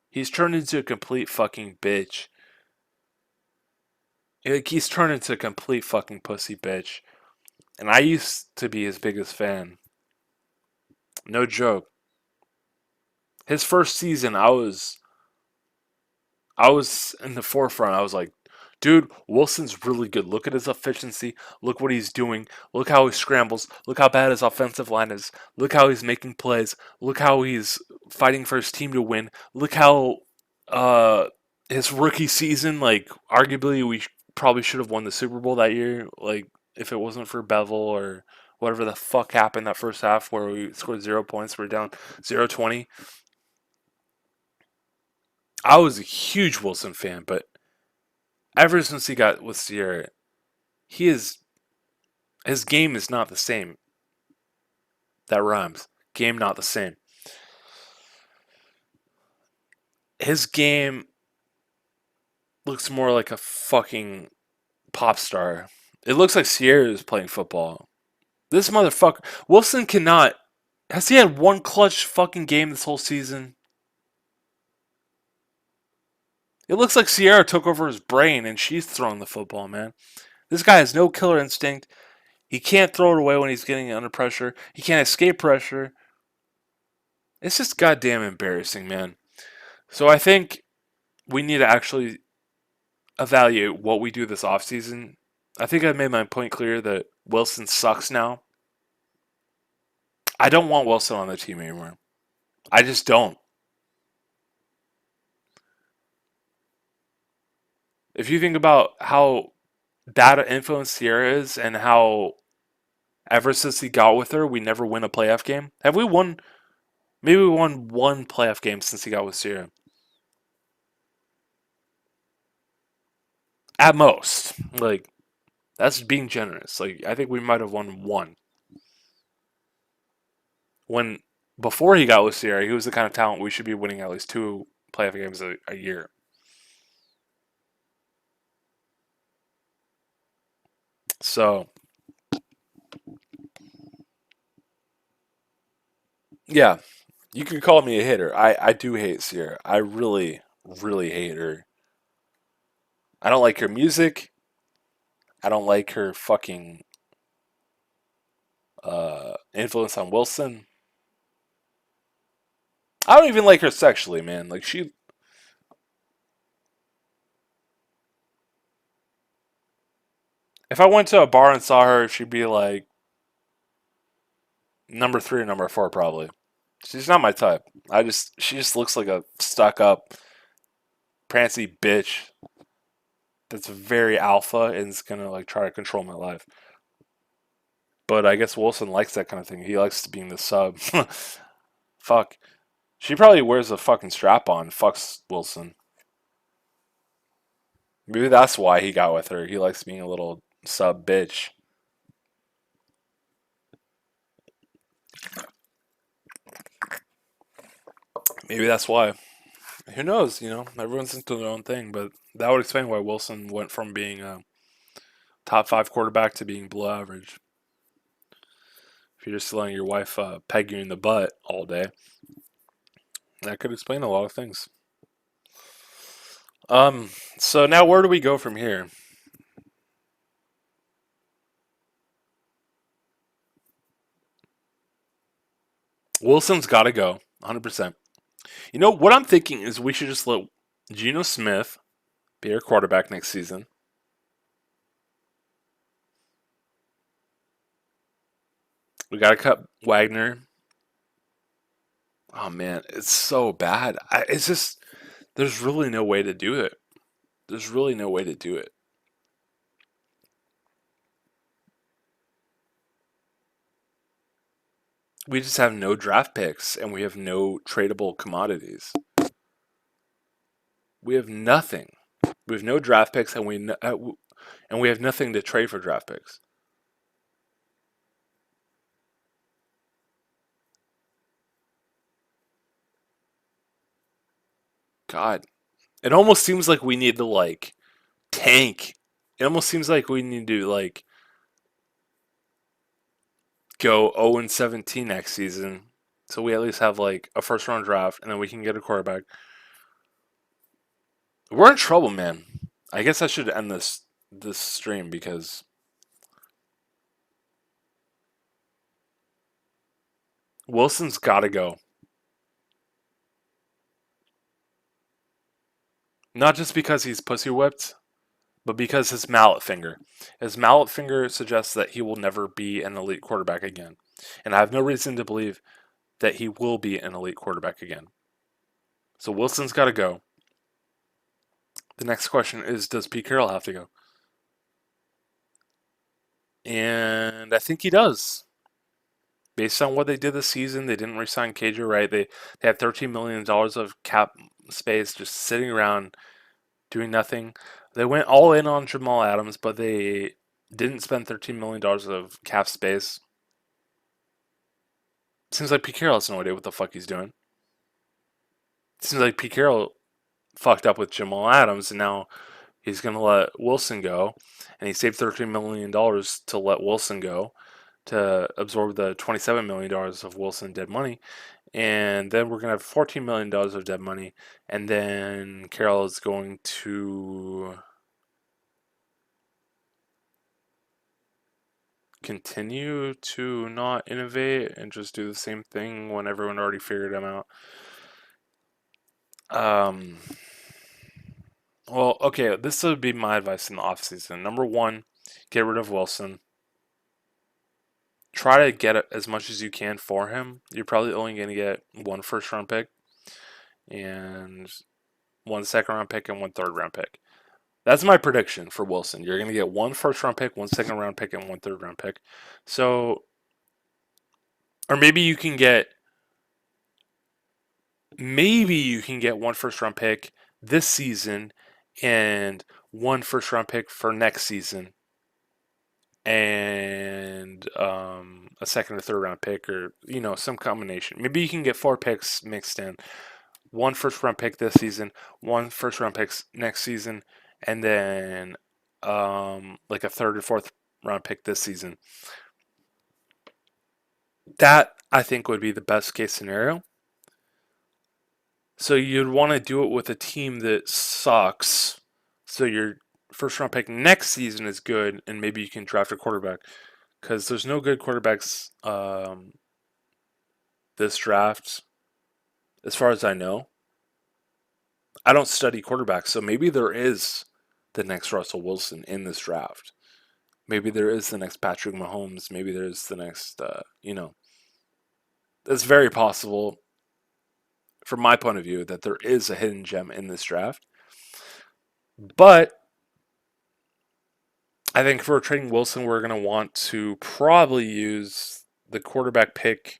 He's turned into a complete fucking bitch. Like he's turned into a complete fucking pussy bitch. And I used to be his biggest fan. No joke. His first season, I was in the forefront. I was like, dude, Wilson's really good. Look at his efficiency. Look what he's doing. Look how he scrambles. Look how bad his offensive line is. Look how he's making plays. Look how he's fighting for his team to win. Look how Uh, his rookie season, like arguably, we probably should have won the Super Bowl that year. Like if it wasn't for Bevel or whatever the fuck happened that first half where we scored 0 points, we're down 0-20. I was a huge Wilson fan, but ever since he got with Sierra, he is his game is not the same. That rhymes. Game not the same. His game looks more like a fucking pop star. It looks like Sierra is playing football. This motherfucker Wilson cannot. Has he had one clutch fucking game this whole season? It looks like Sierra took over his brain and she's throwing the football, man. This guy has no killer instinct. He can't throw it away when he's getting under pressure. He can't escape pressure. It's just goddamn embarrassing, man. So I think we need to actually evaluate what we do this offseason. I think I made my point clear that Wilson sucks now. I don't want Wilson on the team anymore. I just don't. If you think about how bad an influence Sierra is and how ever since he got with her, we never win a playoff game. Have we won? Maybe we won one playoff game since he got with Sierra. At most. Like, that's being generous. Like, I think we might have won one. When, before he got with Sierra, he was the kind of talent we should be winning at least 2 playoff games a year. So, yeah, you can call me a hater. I do hate Sierra. I really, really hate her. I don't like her music. I don't like her fucking influence on Wilson. I don't even like her sexually, man. Like she, if I went to a bar and saw her, she'd be like number 3 or number 4 probably. She's not my type. She just looks like a stuck up, prancy bitch that's very alpha and is gonna like try to control my life. But I guess Wilson likes that kind of thing. He likes being the sub. Fuck. She probably wears a fucking strap on. Fucks Wilson. Maybe that's why he got with her. He likes being a little sub bitch. Maybe that's why. Who knows? Everyone's into their own thing, but that would explain why Wilson went from being a top 5 quarterback to being below average. If you're just letting your wife peg you in the butt all day, that could explain a lot of things. So now where do we go from here? Wilson's got to go, 100%. What I'm thinking is we should just let Geno Smith be our quarterback next season. We got to cut Wagner. Oh man, it's so bad. It's just there's really no way to do it. There's really no way to do it. We just have no draft picks and we have no tradable commodities. We have nothing. We have no draft picks and we have nothing to trade for draft picks. God, it almost seems like we need to like tank. It almost seems like we need to like go 0-17 next season, so we at least have like a first round draft, and then we can get a quarterback. We're in trouble, man. I guess I should end this stream because Wilson's got to go. Not just because he's pussy whipped, but because his mallet finger. His mallet finger suggests that he will never be an elite quarterback again. And I have no reason to believe that he will be an elite quarterback again. So Wilson's got to go. The next question is, does Pete Carroll have to go? And I think he does. Based on what they did this season, they didn't re-sign KJ Wright. They had $13 million of cap space just sitting around doing nothing. They went all in on Jamal Adams, but they didn't spend $13 million of cap space. Seems like Pete Carroll has no idea what the fuck he's doing. Seems like Pete Carroll fucked up with Jamal Adams, and now he's going to let Wilson go. And he saved $13 million to let Wilson go to absorb the $27 million of Wilson dead money. And then we're going to have $14 million of dead money. And then Carroll is going to continue to not innovate and just do the same thing when everyone already figured him out. Well, okay, this would be my advice in the offseason. Number one, get rid of Wilson. Try to get as much as you can for him. You're probably only going to get one first round pick and one second round pick and one third round pick. That's my prediction for Wilson. You're going to get one first round pick, one second round pick, and one third round pick. So, or maybe you can get one first round pick this season and one first round pick for next season and a second or third round pick, or some combination. Maybe you can get 4 picks mixed in. One first round pick this season, one first round pick next season, and then like a third or fourth round pick this season. That I think would be the best case scenario. So you'd want to do it with a team that sucks. So your first round pick next season is good, and maybe you can draft a quarterback, because there's no good quarterbacks this draft, as far as I know. I don't study quarterbacks, so maybe there is the next Russell Wilson in this draft. Maybe there is the next Patrick Mahomes. Maybe there's the next, It's very possible, from my point of view, that there is a hidden gem in this draft. But I think if we're trading Wilson, we're going to want to probably use the quarterback pick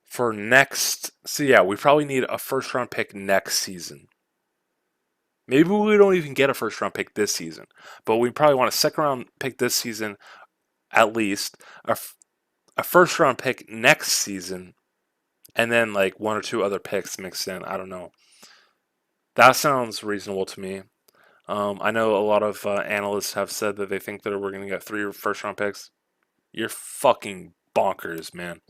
for next. So yeah, we probably need a first round pick next season. Maybe we don't even get a first round pick this season, but we probably want a second round pick this season, at least a first round pick next season, and then like 1 or 2 other picks mixed in. I don't know. That sounds reasonable to me. I know a lot of analysts have said that they think that we're going to get 3 first round picks. You're fucking bonkers, man.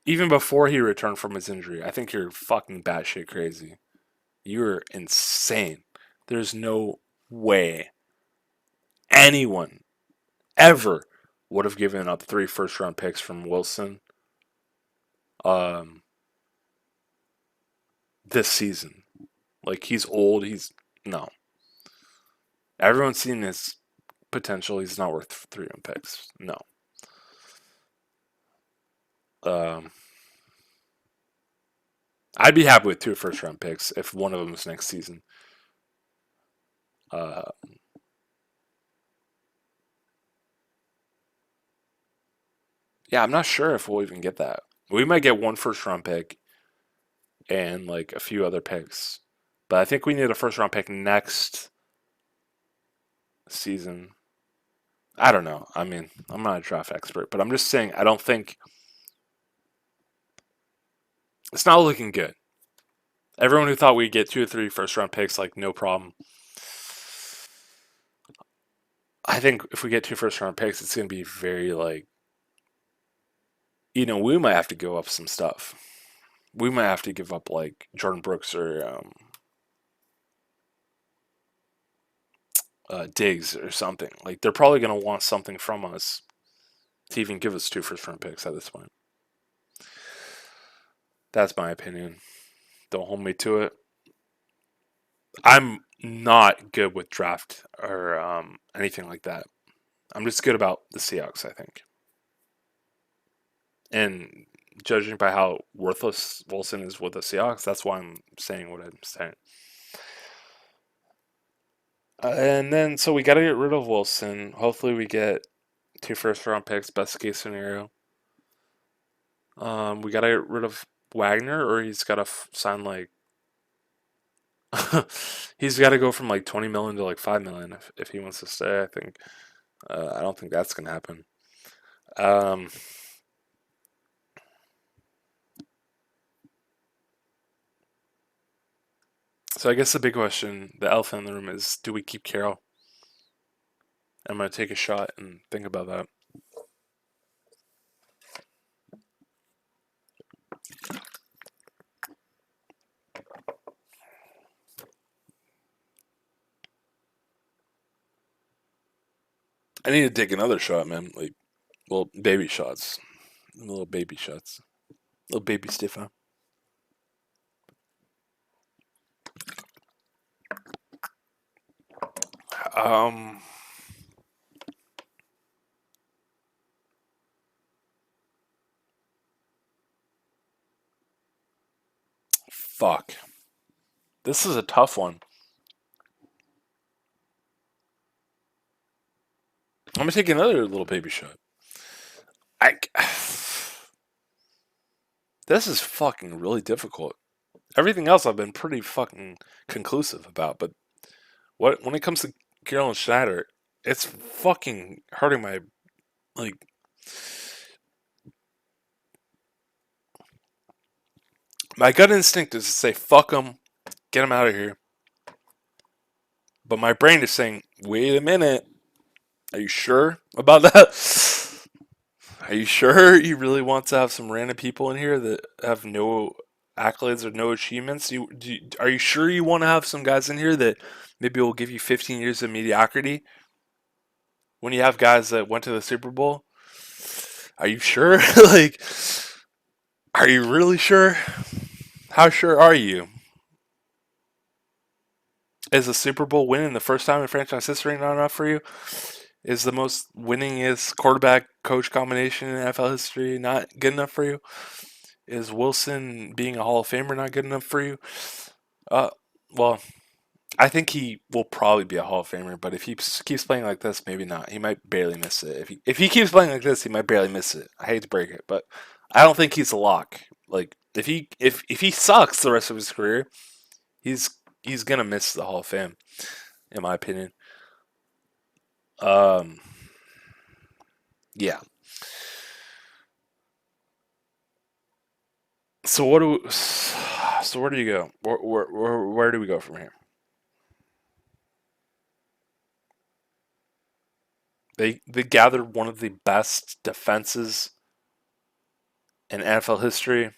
Even before he returned from his injury, I think you're fucking batshit crazy. You're insane. There's no way anyone ever would have given up 3 first round picks from Wilson this season. Like, he's old. No. Everyone's seen his potential. He's not worth 3 round picks. No. I'd be happy with 2 first round picks if one of them was next season. Yeah, I'm not sure if we'll even get that. We might get 1 first round pick and like a few other picks. But I think we need a first round pick next season. I don't know. I mean, I'm not a draft expert, but I'm just saying I don't think it's not looking good. Everyone who thought we'd get 2 or 3 first round picks, like, no problem. I think if we get 2 first round picks, it's going to be very like, we might have to give up some stuff. We might have to give up like Jordan Brooks or Diggs or something. Like, they're probably going to want something from us to even give us 2 first round picks at this point. That's my opinion. Don't hold me to it. I'm not good with draft or anything like that. I'm just good about the Seahawks, I think. And judging by how worthless Wilson is with the Seahawks, that's why I'm saying what I'm saying. And then, so we got to get rid of Wilson. Hopefully, we get 2 first-round picks, best case scenario. We got to get rid of Wagner, or he's got to sign like he's got to go from like 20 million to like 5 million if he wants to stay. I think I don't think that's gonna happen. Um, so I guess the big question, the elephant in the room, is: do we keep Carroll? I'm gonna take a shot and think about that. I need to take another shot, man. Like, well, baby shots, little baby shots, little baby stiffer. Um, fuck. This is a tough one. I'm gonna take another little baby shot. I. This is fucking really difficult. Everything else I've been pretty fucking conclusive about, but when it comes to Carroll and Schneider, it's fucking hurting my like. My gut instinct is to say fuck them, get them out of here. But my brain is saying, wait a minute, are you sure about that? Are you sure you really want to have some random people in here that have no accolades or no achievements? Are you sure you want to have some guys in here that maybe will give you 15 years of mediocrity when you have guys that went to the Super Bowl? Are you sure? Like, are you really sure? How sure are you? Is a Super Bowl win in the first time in franchise history not enough for you? Is the most winningest quarterback coach combination in NFL history not good enough for you? Is Wilson being a Hall of Famer not good enough for you? Uh, well, I think he will probably be a Hall of Famer, but if he keeps playing like this, maybe not. He might barely miss it. If he keeps playing like this, he might barely miss it. I hate to break it, but I don't think he's a lock. Like if he sucks the rest of his career, he's he's gonna miss the Hall of Fame, in my opinion. Um, yeah. So what do so where do you go? Where do we go from here? They gathered one of the best defenses in NFL history.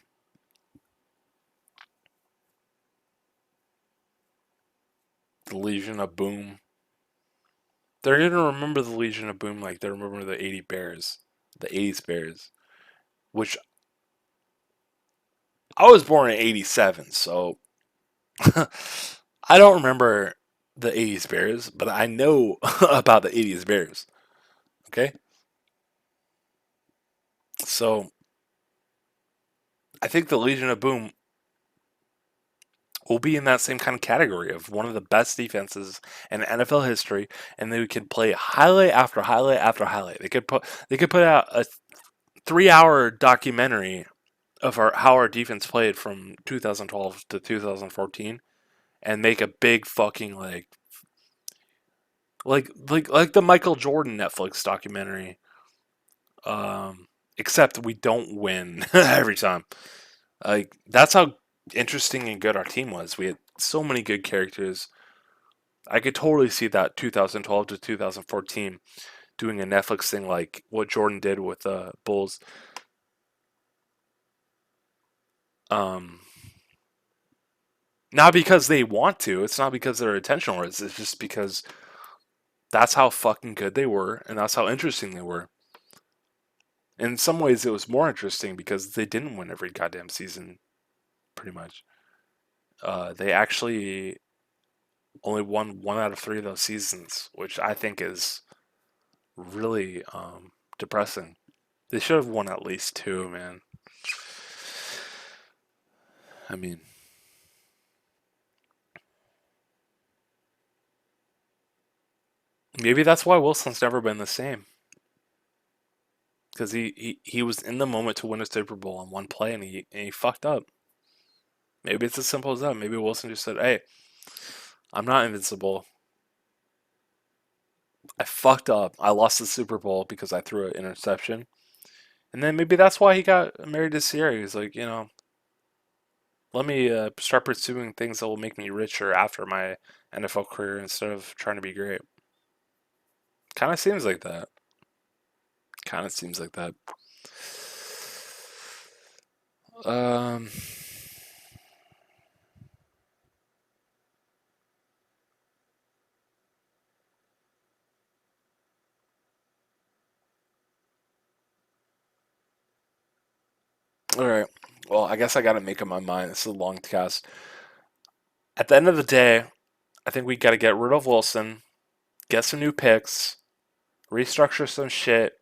The Legion of Boom. They're gonna remember the Legion of Boom like they remember the '80 Bears, the '80s Bears, which I was born in '87, so I don't remember the '80s Bears, but I know about the '80s Bears. Okay, so I think the Legion of Boom will be in that same kind of category of one of the best defenses in NFL history, and they could play highlight after highlight after highlight. They could put out a 3 hour documentary of how our defense played from 2012 to 2014, and make a big fucking like the Michael Jordan Netflix documentary. Except we don't win every time. Like that's how interesting and good our team was. We had so many good characters. I could totally see that 2012 to 2014 doing a Netflix thing like what Jordan did with the Bulls. Um, Not because they want to. It's not because they're intentional. It's just because that's how fucking good they were, and that's how interesting they were. In some ways, it was more interesting because they didn't win every goddamn season, pretty much. They actually only won 1 out of 3 of those seasons, which I think is really depressing. They should have won at least 2, man. I mean, maybe that's why Wilson's never been the same. Because he was in the moment to win a Super Bowl on one play and he fucked up. Maybe it's as simple as that. Maybe Wilson just said, "Hey, I'm not invincible. I fucked up. I lost the Super Bowl because I threw an interception." And then maybe that's why he got married to Sierra. He's like, let me start pursuing things that will make me richer after my NFL career instead of trying to be great. Kind of seems like that. Kind of seems like that. Um, all right. Well, I guess I got to make up my mind. This is a long cast. At the end of the day, I think we got to get rid of Wilson, get some new picks, restructure some shit,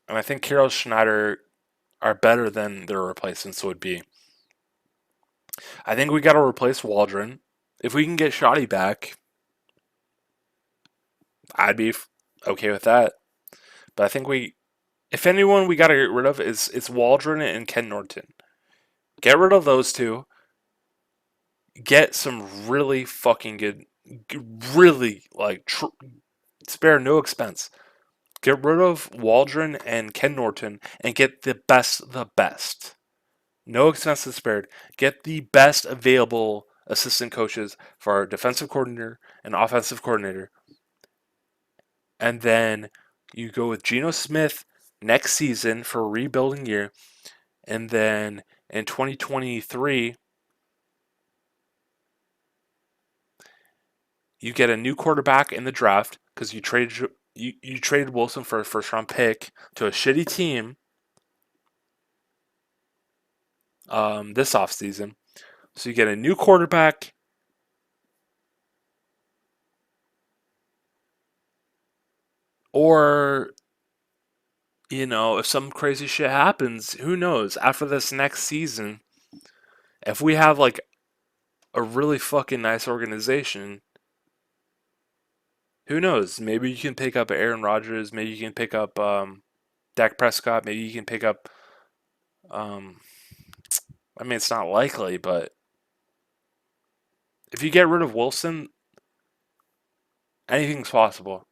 and I think Carroll Schneider are better than their replacements would be. I think we got to replace Waldron. If we can get Shoddy back, I'd be okay with that. But I think if anyone we got to get rid of is it's Waldron and Ken Norton. Get rid of those two. Get some really fucking good, really spare no expense. Get rid of Waldron and Ken Norton and get the best. No expenses spared. Get the best available assistant coaches for our defensive coordinator and offensive coordinator. And then you go with Geno Smith next season for a rebuilding year. And then in 2023, you get a new quarterback in the draft because you traded Wilson for a first round pick to a shitty team this offseason. So you get a new quarterback. Or, if some crazy shit happens, who knows? After this next season, if we have like a really fucking nice organization, who knows? Maybe you can pick up Aaron Rodgers. Maybe you can pick up Dak Prescott. Maybe you can pick up. Um, I mean, it's not likely, but if you get rid of Wilson, anything's possible.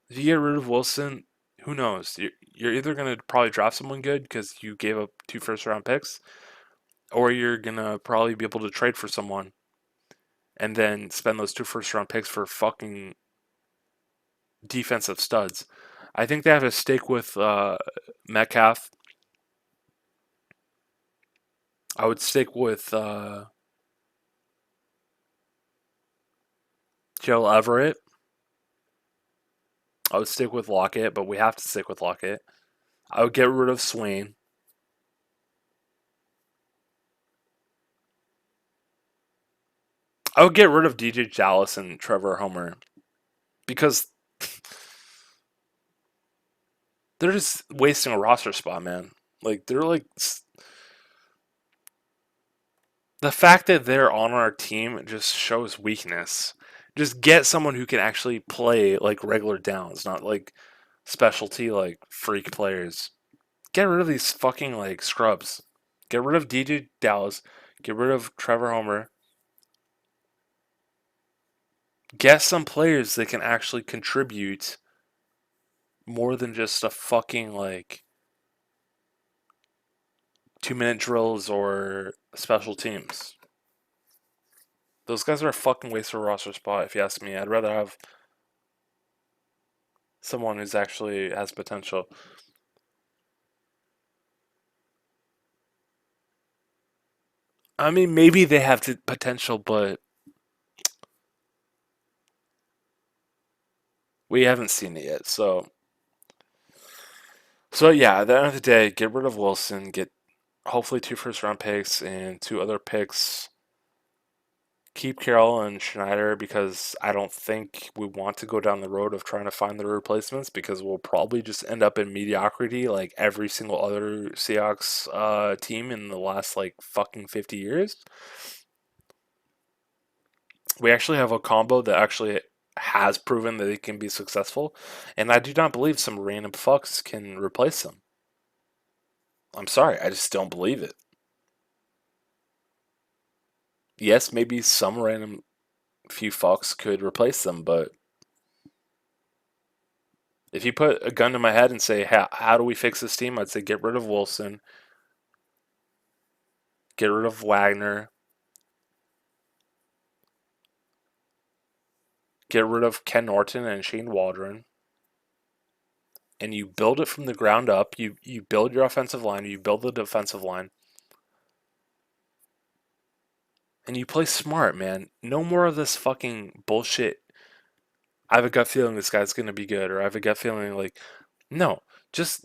If you get rid of Wilson, who knows? You're either going to probably draft someone good because you gave up 2 first round picks, or you're going to probably be able to trade for someone and then spend those 2 first round picks for fucking defensive studs. I think they have to stick with Metcalf. I would stick with Joe Everett. I would stick with Lockett, but we have to stick with Lockett. I would get rid of Swain. I would get rid of DJ Dallas and Trevor Homer because they're just wasting a roster spot, man. Like they're like the fact that they're on our team just shows weakness. Just get someone who can actually play like regular downs, not like specialty like freak players. Get rid of these fucking like scrubs. Get rid of DJ Dallas. Get rid of Trevor Homer. Get some players that can actually contribute more than just a fucking like 2-minute drills or special teams. Those guys are a fucking waste of a roster spot, if you ask me. I'd rather have someone who's actually has potential. I mean, maybe they have the potential, but we haven't seen it yet. So yeah, at the end of the day, get rid of Wilson, get hopefully 2 first round picks and 2 other picks Keep Carroll and Schneider because I don't think we want to go down the road of trying to find the replacements because we'll probably just end up in mediocrity like every single other Seahawks team in the last like fucking 50 years. We actually have a combo that actually has proven that it can be successful, and I do not believe some random fucks can replace them. I'm sorry, I just don't believe it. Yes, maybe some random few fucks could replace them, but if you put a gun to my head and say, how do we fix this team? I'd say get rid of Wilson, get rid of Wagner, get rid of Ken Norton and Shane Waldron, and you build it from the ground up. You build your offensive line, you build the defensive line, and you play smart, man. No more of this fucking bullshit. I have a gut feeling this guy's going to be good, or I have a gut feeling like, no, just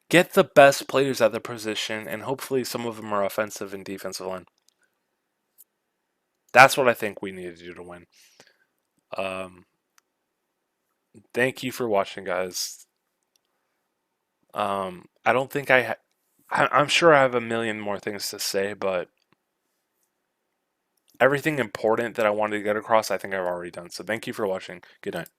get the best players at the position, and hopefully some of them are offensive and defensive line. That's what I think we need to do to win. Um, Thank you for watching, guys. I don't think I'm sure I have a million more things to say, but everything important that I wanted to get across, I think I've already done. So thank you for watching. Good night.